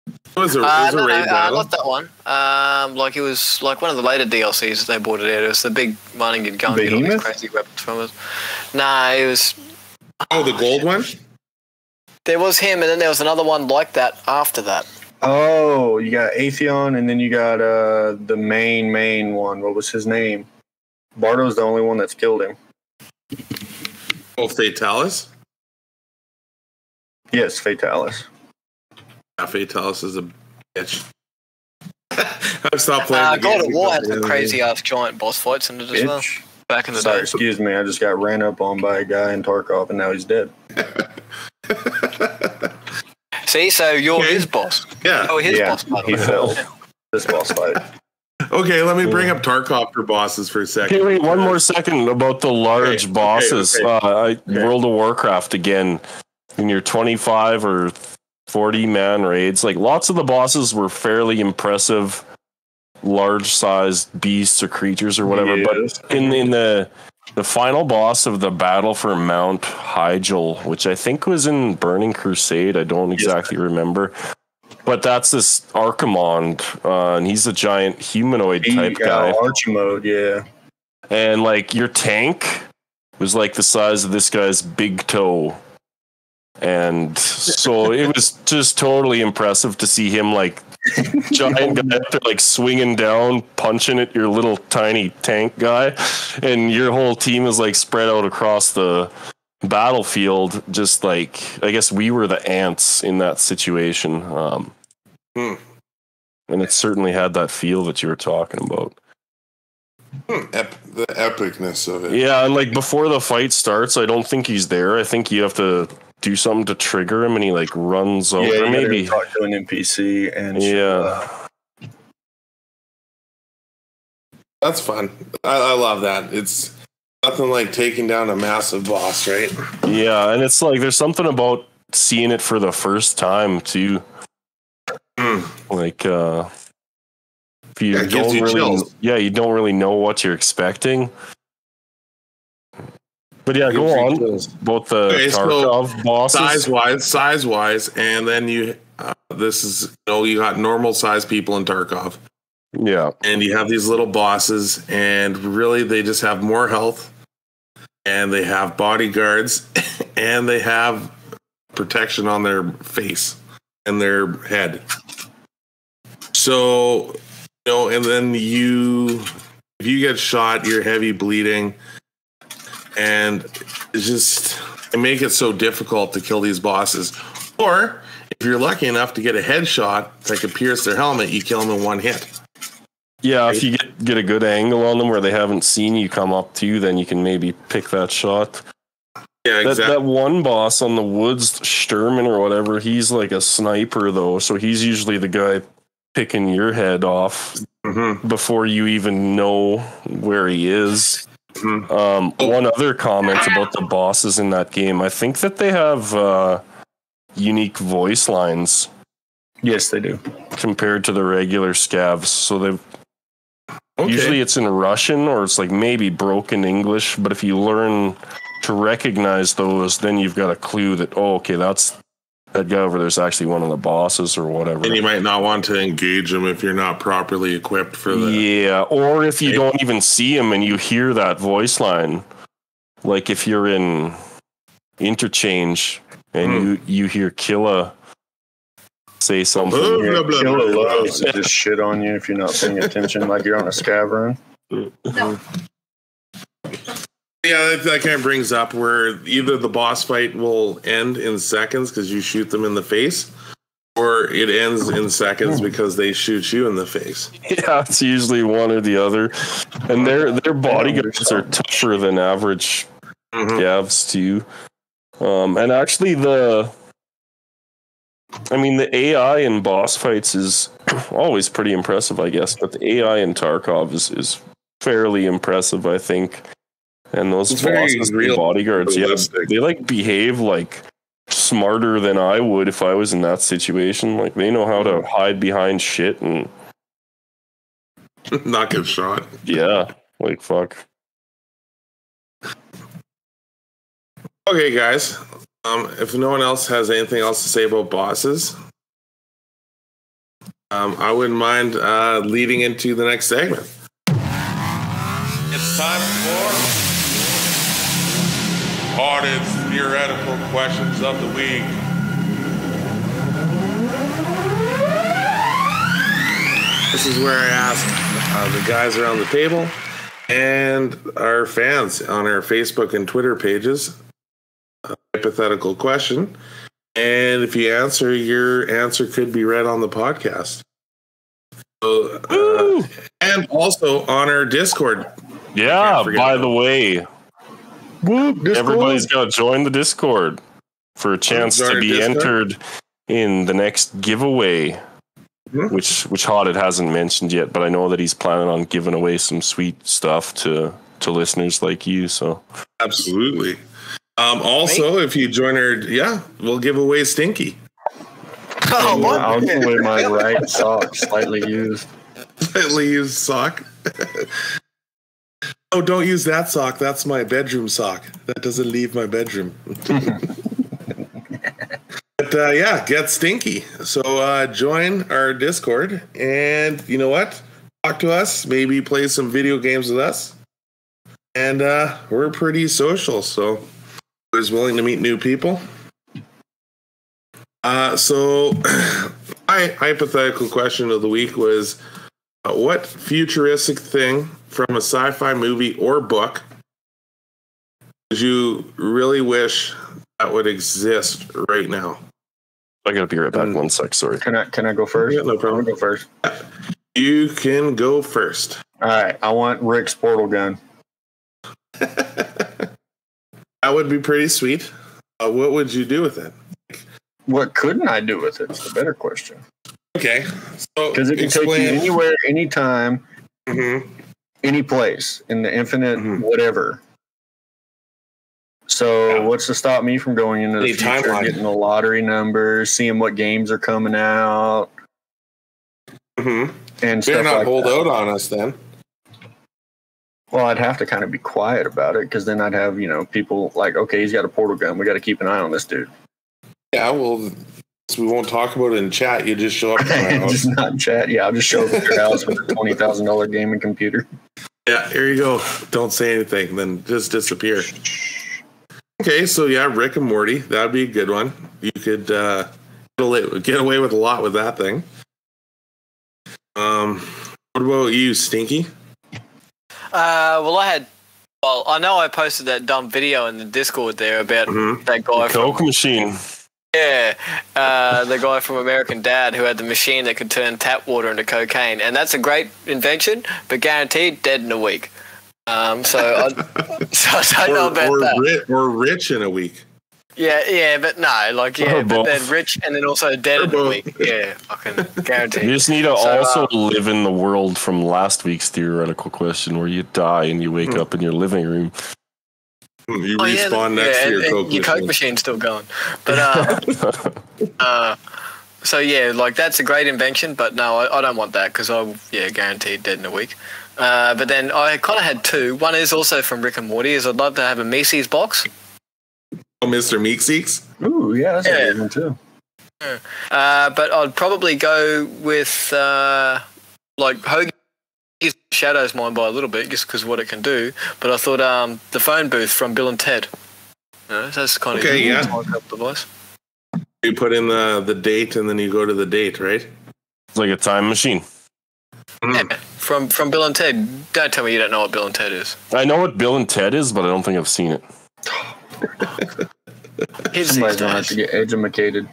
[SPEAKER 1] It was a raid battle.
[SPEAKER 3] Not that one. It was like one of the later DLCs that they brought it out. It was the big one, and you'd go and get all these crazy weapons from it. Nah, it was.
[SPEAKER 1] Oh, the gold one.
[SPEAKER 3] There was him, and then there was another one like that after that.
[SPEAKER 5] Oh, you got Atheon, and then you got the main one. What was his name? Bardo's the only one that's killed him.
[SPEAKER 1] Oh, Fatalis?
[SPEAKER 5] Yes, Fatalis.
[SPEAKER 1] Yeah, Fatalis is a bitch. I've stopped playing.
[SPEAKER 3] God of War had some crazy ass giant boss fights in it as well. Back in the day.
[SPEAKER 5] Excuse me, I just got ran up on by a guy in Tarkov, and now he's dead.
[SPEAKER 3] See, so you're his boss.
[SPEAKER 1] Yeah.
[SPEAKER 3] Oh, his boss.
[SPEAKER 5] He fell. This boss fight.
[SPEAKER 1] Okay, let me bring up Tarkov for bosses for a second.
[SPEAKER 4] Okay, wait, one more second about the large bosses.
[SPEAKER 1] Okay.
[SPEAKER 4] World of Warcraft again. When you're 25 or 40-man raids. Like, lots of the bosses were fairly impressive, large-sized beasts or creatures or whatever.
[SPEAKER 5] Yes.
[SPEAKER 4] But in the final boss of the battle for Mount Hyjal, which I think was in Burning Crusade, I don't exactly remember. But that's this Archimond, and he's a giant humanoid type guy.
[SPEAKER 5] Archimode, yeah.
[SPEAKER 4] And like your tank was like the size of this guy's big toe. And so it was just totally impressive to see him like giant guy up there, like swinging down, punching at your little tiny tank guy. And your whole team is like spread out across the battlefield, just like, I guess we were the ants in that situation. And it certainly had that feel that you were talking about.
[SPEAKER 1] The epicness of it.
[SPEAKER 4] Yeah, and like before the fight starts, I don't think he's there. I think you have to do something to trigger him, and he like runs over.
[SPEAKER 5] Yeah,
[SPEAKER 4] maybe
[SPEAKER 5] talk to an NPC, and
[SPEAKER 1] that's fun. I love that. It's nothing like taking down a massive boss, right?
[SPEAKER 4] Yeah, and it's like there's something about seeing it for the first time too. Like if you don't really, you don't really know what you're expecting. But yeah, go on. Both the Tarkov bosses,
[SPEAKER 1] size wise, and then you this is you got normal size people in Tarkov.
[SPEAKER 4] Yeah,
[SPEAKER 1] and you have these little bosses, and really they just have more health, and they have bodyguards, and they have protection on their face and their head. So, and then if you get shot, you're heavy bleeding, and it make it so difficult to kill these bosses. Or if you're lucky enough to get a headshot that could pierce their helmet, you kill them in one hit.
[SPEAKER 4] Yeah, if you get a good angle on them where they haven't seen you come up to you, then you can maybe pick that shot.
[SPEAKER 1] Yeah, exactly.
[SPEAKER 4] That one boss on the woods, Sturman or whatever, he's like a sniper though, so he's usually the guy picking your head off before you even know where he is. One other comment about the bosses in that game, I think that they have unique voice lines.
[SPEAKER 5] Yes, they do.
[SPEAKER 4] Compared to the regular scavs. So usually it's in Russian or it's like maybe broken English, but if you learn to recognize those, then you've got a clue that, that's that guy over there's actually one of the bosses or whatever.
[SPEAKER 1] And you might not want to engage him if you're not properly equipped for that.
[SPEAKER 4] Yeah, or if you don't even see him and you hear that voice line, like if you're in Interchange and you hear Killa say something.
[SPEAKER 5] Killa loves to just shit on you if you're not paying attention, like you're on a scav run.
[SPEAKER 6] No.
[SPEAKER 1] Yeah, that kind of brings up where either the boss fight will end in seconds because you shoot them in the face, or it ends in seconds because they shoot you in the face.
[SPEAKER 4] Yeah, it's usually one or the other. And their bodyguards are tougher than average scavs too. And actually the AI in boss fights is always pretty impressive, I guess, but the AI in Tarkov is fairly impressive, I think. And those bosses, bodyguards, they like behave like smarter than I would if I was in that situation. Like they know how to hide behind shit and
[SPEAKER 1] not get shot.
[SPEAKER 4] Yeah, like fuck.
[SPEAKER 1] Okay, guys. If no one else has anything else to say about bosses, I wouldn't mind leading into the next segment. It's time for Audit's Theoretical Questions of the Week. This is where I ask the guys around the table and our fans on our Facebook and Twitter pages a hypothetical question. And if you answer, your answer could be read on the podcast. So, and also on our Discord.
[SPEAKER 4] Yeah, by the way. Everybody's got to join the Discord for a chance to be entered in the next giveaway, which Hodded hasn't mentioned yet, but I know that he's planning on giving away some sweet stuff to listeners like you. So
[SPEAKER 1] absolutely. Also, if you join our, we'll give away Stinky.
[SPEAKER 5] I'll go with my right sock, slightly used.
[SPEAKER 1] Slightly used sock. Oh, don't use that sock. That's my bedroom sock. That doesn't leave my bedroom. But yeah, get stinky. So join our Discord, and you know what? Talk to us. Maybe play some video games with us. And we're pretty social, so who's willing to meet new people? So my hypothetical question of the week was, what futuristic thing from a sci-fi movie or book would you really wish that would exist right now?
[SPEAKER 4] I gotta be right back. 1 sec. Sorry.
[SPEAKER 5] Can I go first?
[SPEAKER 1] Yeah, no problem.
[SPEAKER 5] I'll go first.
[SPEAKER 1] You can go first.
[SPEAKER 5] All right. I want Rick's portal gun.
[SPEAKER 1] That would be pretty sweet. What would you do with it?
[SPEAKER 5] What couldn't I do with it? It's the better question.
[SPEAKER 1] Okay. So
[SPEAKER 5] Because it can take you anywhere, anytime,
[SPEAKER 1] Mm-hmm.
[SPEAKER 5] any place in the infinite whatever. So what's to stop me from going into the
[SPEAKER 1] Any
[SPEAKER 5] future,
[SPEAKER 1] timeline.
[SPEAKER 5] getting the lottery numbers, seeing what games are coming out,
[SPEAKER 1] Mm-hmm.
[SPEAKER 5] and
[SPEAKER 1] Better
[SPEAKER 5] stuff
[SPEAKER 1] not
[SPEAKER 5] like
[SPEAKER 1] hold
[SPEAKER 5] that?
[SPEAKER 1] out on us then.
[SPEAKER 5] Well, I'd have to kind of be quiet about it because then I'd have, people like, okay, he's got a portal gun. We got to keep an eye on this dude.
[SPEAKER 1] Yeah, well, so we won't talk about it in chat. You just show up at my house.
[SPEAKER 5] Just not chat. Yeah, I'll just show up at your house with a $20,000 gaming computer.
[SPEAKER 1] Yeah, here you go. Don't say anything, then just disappear. Okay, so yeah, Rick and Morty. That'd be a good one. You could get away with a lot with that thing. What about you, Stinky?
[SPEAKER 3] Well, I know I posted that dumb video in the Discord there about that guy
[SPEAKER 4] Coke machine.
[SPEAKER 3] the guy from American Dad who had the machine that could turn tap water into cocaine, and that's a great invention, but guaranteed dead in a week. So I don't know about that.
[SPEAKER 1] Or rich in a week.
[SPEAKER 3] Yeah, but no, but then rich and then also dead in a week. Yeah, I can guarantee.
[SPEAKER 4] You just need to also live in the world from last week's theoretical question where you die and you wake up in your living room.
[SPEAKER 1] You respawn next to your Coke machine.
[SPEAKER 3] Your Coke machine's still going. But so yeah, that's a great invention, but no, I don't want that because guaranteed dead in a week. But then I kind of had two. One is also from Rick and Morty. Is I'd love to have a Macy's box.
[SPEAKER 1] Oh, Mr. Meekseeks?
[SPEAKER 5] Ooh, yeah, that's a good one too.
[SPEAKER 3] But I'd probably go with Hoagie shadows mine by a little bit just because of what it can do. But I thought the phone booth from Bill and Ted. That's kind of device.
[SPEAKER 1] You put in the date and then you go to the date, right?
[SPEAKER 4] It's like a time machine.
[SPEAKER 3] Yeah, from Bill and Ted. Don't tell me you don't know what Bill and Ted is.
[SPEAKER 4] I know what Bill and Ted is, but I don't think I've seen it.
[SPEAKER 5] Somebody's gonna have to get educated.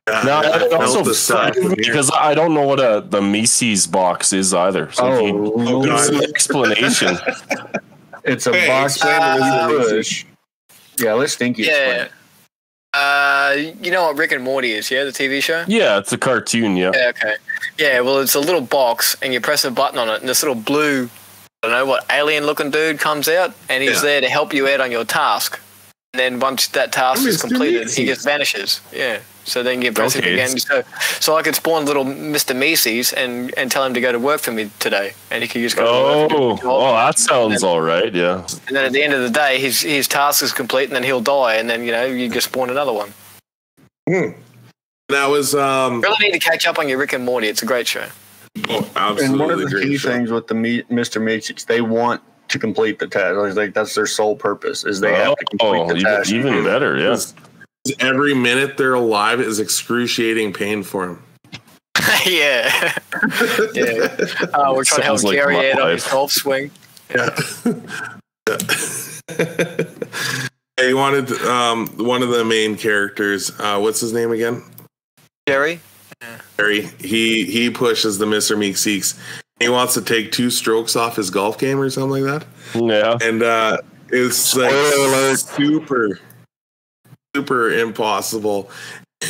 [SPEAKER 4] No, it also because I don't know what the Macy's box is either. So give us an explanation.
[SPEAKER 5] It's a box you push. Yeah, let's Stinky explain.
[SPEAKER 3] You know what Rick and Morty is, yeah? The TV show?
[SPEAKER 4] Yeah, it's a cartoon, yeah.
[SPEAKER 3] Yeah, okay. Yeah, well, it's a little box, and you press a button on it, and this little blue, I don't know what, alien-looking dude comes out, and he's there to help you out on your task. And then once that task is completed, he just vanishes. Yeah. So then you press it again. So I could spawn little Mr. Macy's and tell him to go to work for me today, and he could just go to work.
[SPEAKER 4] That sounds all right, yeah.
[SPEAKER 3] And then at the end of the day, his task is complete, and then he'll die, and then you just spawn another one.
[SPEAKER 1] That was
[SPEAKER 3] really need to catch up on your Rick and Morty. It's a great show.
[SPEAKER 1] Oh, absolutely.
[SPEAKER 5] And one of the key things with the Mr. Matrix, they want to complete the task. Like that's their sole purpose is they have to complete the task.
[SPEAKER 4] Even better, yeah.
[SPEAKER 1] Every minute they're alive is excruciating pain for them.
[SPEAKER 3] Yeah. We're trying to help Gary out on his golf swing.
[SPEAKER 1] Yeah. He wanted one of the main characters. What's his name again?
[SPEAKER 3] Jerry.
[SPEAKER 1] Jerry. He pushes the Mr. Meekseeks. He wants to take 2 strokes off his golf game or something like that.
[SPEAKER 4] Yeah.
[SPEAKER 1] And it's like super impossible.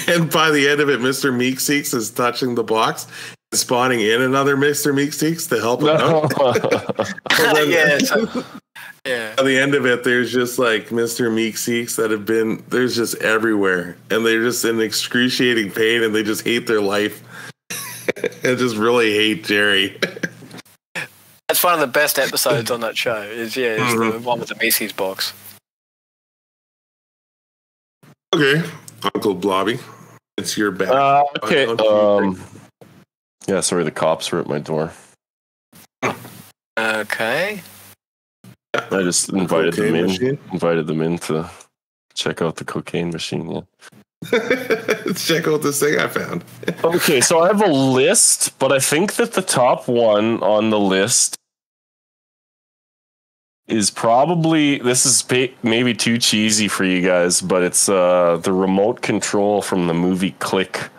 [SPEAKER 1] And by the end of it, Mr. Meekseeks is touching the box and spawning in another Mr. Meekseeks to help him out.
[SPEAKER 3] Yeah.
[SPEAKER 1] At the end of it, there's just like Mr. Meeseeks that have been, there's just everywhere. And they're just in excruciating pain and they just hate their life. And just really hate Jerry.
[SPEAKER 3] That's one of the best episodes on that show. Is the one with the Meeseeks box.
[SPEAKER 1] Okay. Uncle Blobby, it's your bad.
[SPEAKER 4] Okay. Yeah, sorry, the cops were at my door.
[SPEAKER 3] Okay.
[SPEAKER 4] I just invited them in.
[SPEAKER 1] Machine?
[SPEAKER 4] Invited them in to check out the cocaine machine. Yeah.
[SPEAKER 1] Let's check out this thing I found.
[SPEAKER 4] Okay, so I have a list, but I think that the top one on the list is probably, this is maybe too cheesy for you guys, but it's the remote control from the movie Click.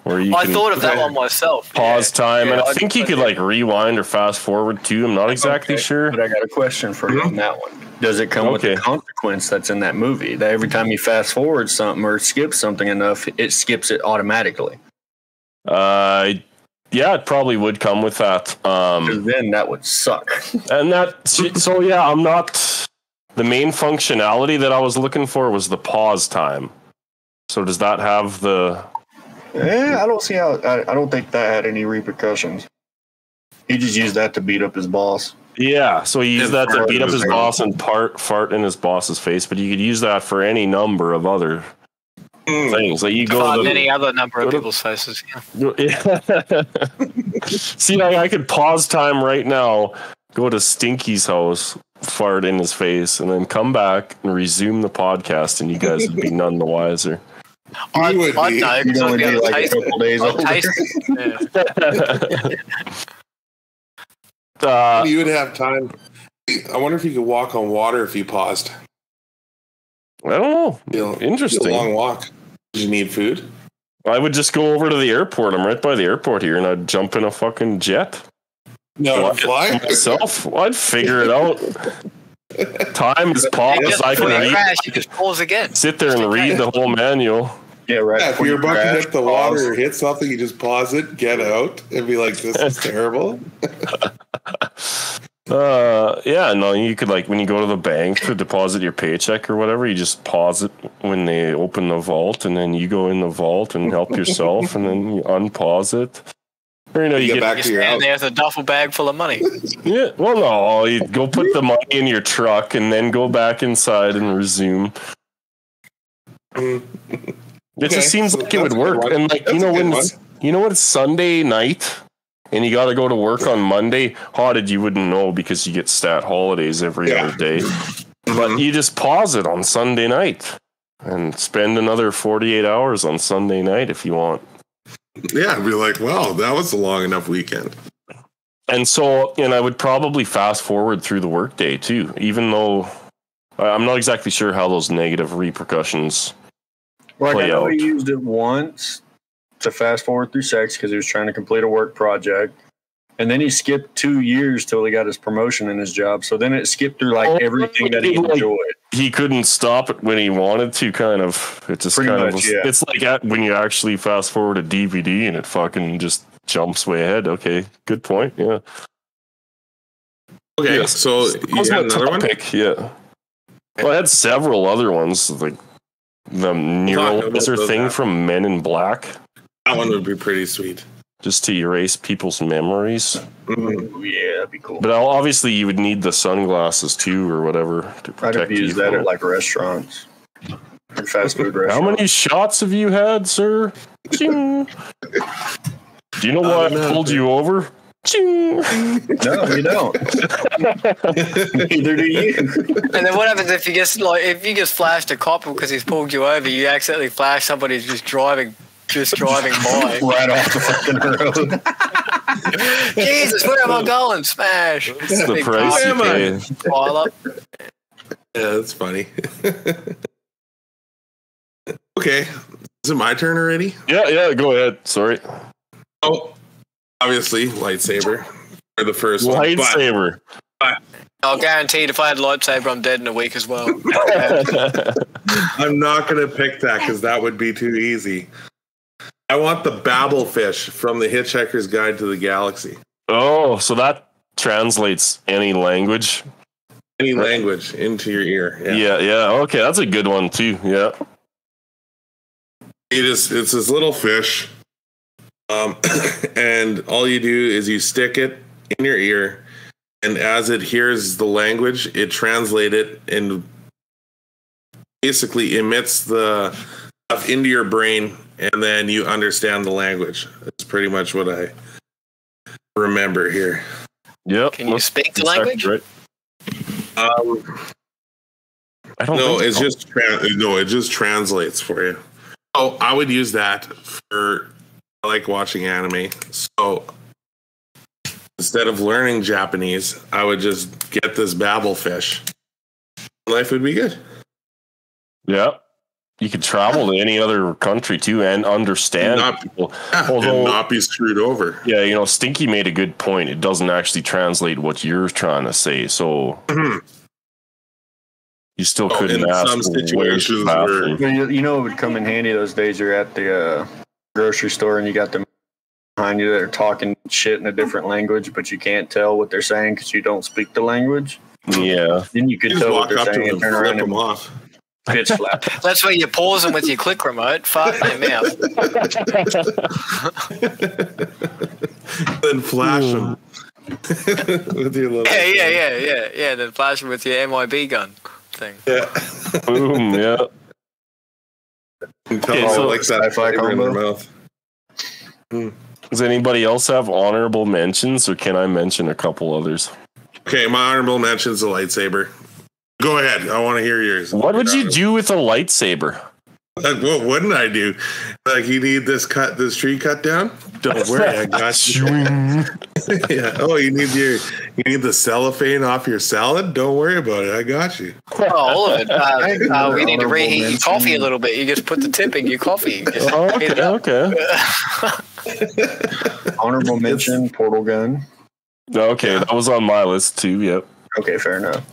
[SPEAKER 4] Where you
[SPEAKER 3] I thought of that one myself.
[SPEAKER 4] Pause time, and I think you could like rewind or fast forward too. I'm not exactly sure.
[SPEAKER 5] But I got a question for you on that one. Does it come with the consequence that's in that movie? That every time you fast forward something or skip something enough, it skips it automatically?
[SPEAKER 4] Yeah, it probably would come with that.
[SPEAKER 5] Because then that would suck.
[SPEAKER 4] And that, so yeah, I'm not. The main functionality that I was looking for was the pause time. So does that have the?
[SPEAKER 5] I don't see how. I don't think that had any repercussions. He just used that to beat up his boss.
[SPEAKER 4] Yeah, so he used that to beat up his boss and fart in his boss's face. But you could use that for any number of other things. Like you go to
[SPEAKER 3] any other number of people's faces.
[SPEAKER 4] Yeah. See, I could pause time right now, go to Stinky's house, fart in his face, and then come back and resume the podcast, and you guys would be none the wiser.
[SPEAKER 3] I'd know, because I'd be able to taste
[SPEAKER 1] it. You would have time. I wonder if you could walk on water if you paused.
[SPEAKER 4] I don't know. Interesting.
[SPEAKER 1] A long walk. Did you need food?
[SPEAKER 4] I would just go over to the airport. I'm right by the airport here, and I'd jump in a fucking jet.
[SPEAKER 1] No, fly
[SPEAKER 4] myself. I'd figure it out. Time is paused. I can read.
[SPEAKER 3] You just pause again.
[SPEAKER 4] Sit there and read the whole manual.
[SPEAKER 5] Yeah, right.
[SPEAKER 1] Yeah, if you're about to hit the water or hit something, you just pause it, get out, and be like, "This is terrible."
[SPEAKER 4] Yeah, no, you could like when you go to the bank to deposit your paycheck or whatever, you just pause it when they open the vault, and then you go in the vault and help yourself, and then you unpause it. Or you
[SPEAKER 1] get back to your house.
[SPEAKER 3] There's a duffel bag full of money.
[SPEAKER 4] Yeah, well, no, you go put the money in your truck and then go back inside and resume. It just seems like it would work, and like when it's Sunday night. And you got to go to work on Monday. Haunted, you wouldn't know because you get stat holidays every other day. But you just pause it on Sunday night and spend another 48 hours on Sunday night if you want.
[SPEAKER 1] Yeah, I'd be like, wow, that was a long enough weekend.
[SPEAKER 4] And so, I would probably fast forward through the workday too, even though I'm not exactly sure how those negative repercussions play out.
[SPEAKER 5] He used it once to fast forward through sex because he was trying to complete a work project, and then he skipped 2 years till he got his promotion in his job. So then it skipped through everything that he enjoyed.
[SPEAKER 4] He couldn't stop it when he wanted to. Kind of, it just pretty kind much, of. It's like when you actually fast forward a DVD and it fucking just jumps way ahead. Okay, good point. Yeah.
[SPEAKER 1] Okay, yes. So you had another one?
[SPEAKER 4] Yeah. Well, I had several other ones like the neuralizer thing from Men in Black.
[SPEAKER 1] That one would be pretty sweet.
[SPEAKER 4] Just to erase people's memories.
[SPEAKER 5] Mm-hmm. Yeah, that'd be cool.
[SPEAKER 4] But obviously you would need the sunglasses too or whatever to protect
[SPEAKER 5] I'd have used that at restaurants. Or fast food restaurants.
[SPEAKER 4] How many shots have you had, sir? Ching. Do you know why I pulled you over? Ching.
[SPEAKER 5] No, you don't. Neither do you.
[SPEAKER 3] And then what happens if you just flashed a cop because he's pulled you over? You accidentally flash somebody who's just driving by
[SPEAKER 5] right off the fucking road.
[SPEAKER 3] Jesus, where am I going? Smash!
[SPEAKER 4] It's the price you pay.
[SPEAKER 3] Pile up.
[SPEAKER 1] Yeah, that's funny. Okay, is it my turn already?
[SPEAKER 4] Yeah, go ahead. Sorry.
[SPEAKER 1] Oh, obviously lightsaber for the first
[SPEAKER 4] lightsaber.
[SPEAKER 1] But
[SPEAKER 3] I'll guarantee if I had lightsaber, I'm dead in a week as well.
[SPEAKER 1] I'm not going to pick that because that would be too easy. I want the Babelfish from the Hitchhiker's Guide to the Galaxy.
[SPEAKER 4] Oh, so that translates any language?
[SPEAKER 1] any language into your ear.
[SPEAKER 4] Yeah. Okay, that's a good one too. Yeah.
[SPEAKER 1] It's this little fish, and all you do is you stick it in your ear, and as it hears the language, it translates it and basically emits the stuff into your brain, and then you understand the language. That's pretty much what I remember here.
[SPEAKER 4] Yep.
[SPEAKER 3] Can you speak the language?
[SPEAKER 4] Right.
[SPEAKER 1] I don't know. It just translates for you. Oh, I would use that for I like watching anime. So instead of learning Japanese, I would just get this babble fish. Life would be good.
[SPEAKER 4] Yeah. You could travel to any other country too and understand people.
[SPEAKER 1] Although, and not be screwed over.
[SPEAKER 4] Yeah, Stinky made a good point. It doesn't actually translate what you're trying to say. So you still couldn't ask.
[SPEAKER 1] In some situations where
[SPEAKER 5] it would come in handy those days you're at the grocery store and you got them behind you that are talking shit in a different language, but you can't tell what they're saying because you don't speak the language.
[SPEAKER 4] Yeah.
[SPEAKER 5] Then you could tell what they're saying and turn around and
[SPEAKER 1] off.
[SPEAKER 5] Pitch slap.
[SPEAKER 3] That's where you pause them with your click remote. Fart in your mouth.
[SPEAKER 1] Then flash them with your little.
[SPEAKER 3] Yeah. Then flash them with your MIB gun thing.
[SPEAKER 1] Yeah.
[SPEAKER 4] Boom. Yeah.
[SPEAKER 1] So like that flavor in their mouth.
[SPEAKER 4] Does anybody else have honorable mentions, or can I mention a couple others?
[SPEAKER 1] Okay, my honorable mention's a lightsaber. Go ahead. I want to hear yours.
[SPEAKER 4] What would you do with a lightsaber?
[SPEAKER 1] What wouldn't I do? Like, you need this tree cut down? Don't worry, I got you. Yeah. Oh, you need the cellophane off your salad? Don't worry about it. I got you.
[SPEAKER 3] Oh, all of it. We need to reheat your coffee a little bit. You just put the tip in your coffee.
[SPEAKER 4] Okay.
[SPEAKER 5] Honorable mention, portal gun.
[SPEAKER 4] Okay, that was on my list too. Yep.
[SPEAKER 5] Okay, fair enough.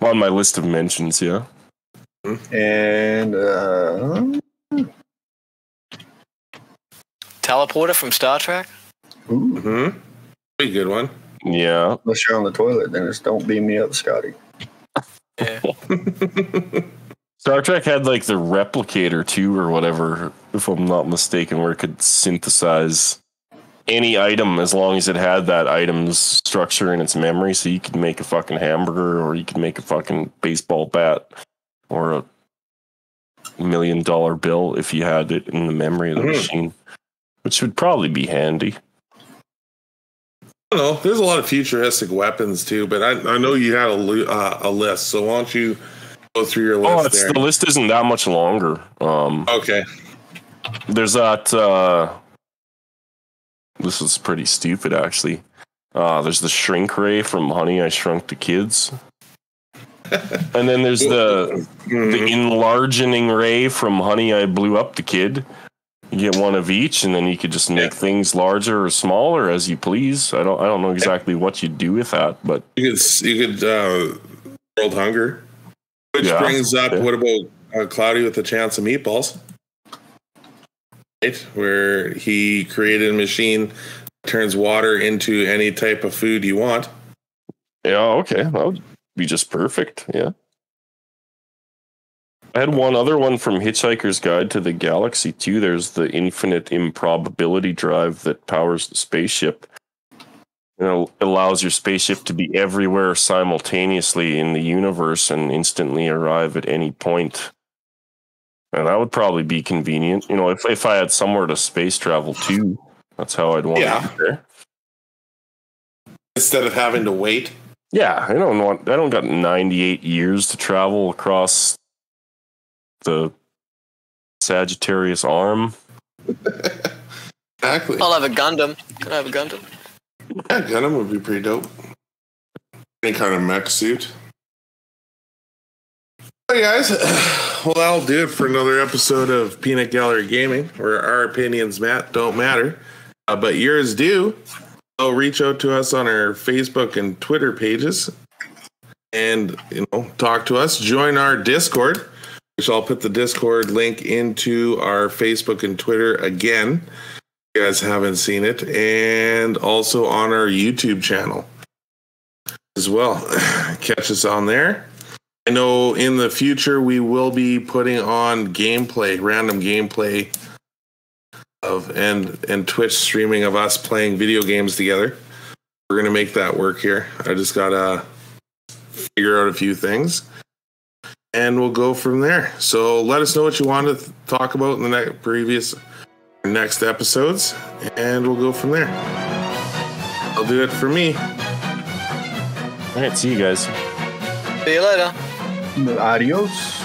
[SPEAKER 4] On my list of mentions, yeah.
[SPEAKER 5] And
[SPEAKER 3] teleporter from Star Trek.
[SPEAKER 1] Mm-hmm. Pretty good one.
[SPEAKER 4] Yeah.
[SPEAKER 5] Unless you're on the toilet, then just don't beam me up, Scotty.
[SPEAKER 3] Yeah.
[SPEAKER 4] Star Trek had like the replicator too, or whatever, if I'm not mistaken, where it could synthesize any item as long as it had that item's structure in its memory. So you could make a fucking hamburger, or you could make a fucking baseball bat, or a $1 million bill if you had it in the memory of the machine, which would probably be handy.
[SPEAKER 1] I don't know. There's a lot of futuristic weapons too, but I know you had a list. So why don't you go through your list?
[SPEAKER 4] The list isn't that much longer.
[SPEAKER 1] Okay.
[SPEAKER 4] There's that. This is pretty stupid, actually. There's the shrink ray from Honey, I Shrunk the Kids. And then there's the enlargening ray from Honey, I Blew Up the Kid. You get one of each, and then you could just make things larger or smaller as you please. I don't know exactly what you do with that, but
[SPEAKER 1] you could world hunger, which brings up what about Cloudy with a Chance of Meatballs? Right, where he created a machine that turns water into any type of food you want.
[SPEAKER 4] Yeah, okay. That would be just perfect. Yeah. I had one other one from Hitchhiker's Guide to the Galaxy, too. There's the infinite improbability drive that powers the spaceship. It allows your spaceship to be everywhere simultaneously in the universe and instantly arrive at any point. And that would probably be convenient. If I had somewhere to space travel to, that's how I'd want to get there.
[SPEAKER 1] Instead of having to wait.
[SPEAKER 4] Yeah, I don't got 98 years to travel across the Sagittarius arm.
[SPEAKER 1] Exactly.
[SPEAKER 3] I'll have a Gundam. Can I have a Gundam?
[SPEAKER 1] Yeah, Gundam would be pretty dope. Any kind of mech suit. Hey guys, well, that'll do it for another episode of Peanut Gallery Gaming, where our opinions don't matter, but yours do. So reach out to us on our Facebook and Twitter pages, and talk to us. Join our Discord, which I'll put the Discord link into our Facebook and Twitter again. If you guys haven't seen it, and also on our YouTube channel as well. catch us on there. I know in the future we will be putting on gameplay, random gameplay of and Twitch streaming of us playing video games together. We're gonna make that work here. I just gotta figure out a few things, and we'll go from there. So let us know what you want to talk about in the next episodes, and we'll go from there. I'll do it for me.
[SPEAKER 4] All right, see you guys.
[SPEAKER 3] See you later.
[SPEAKER 5] Adios.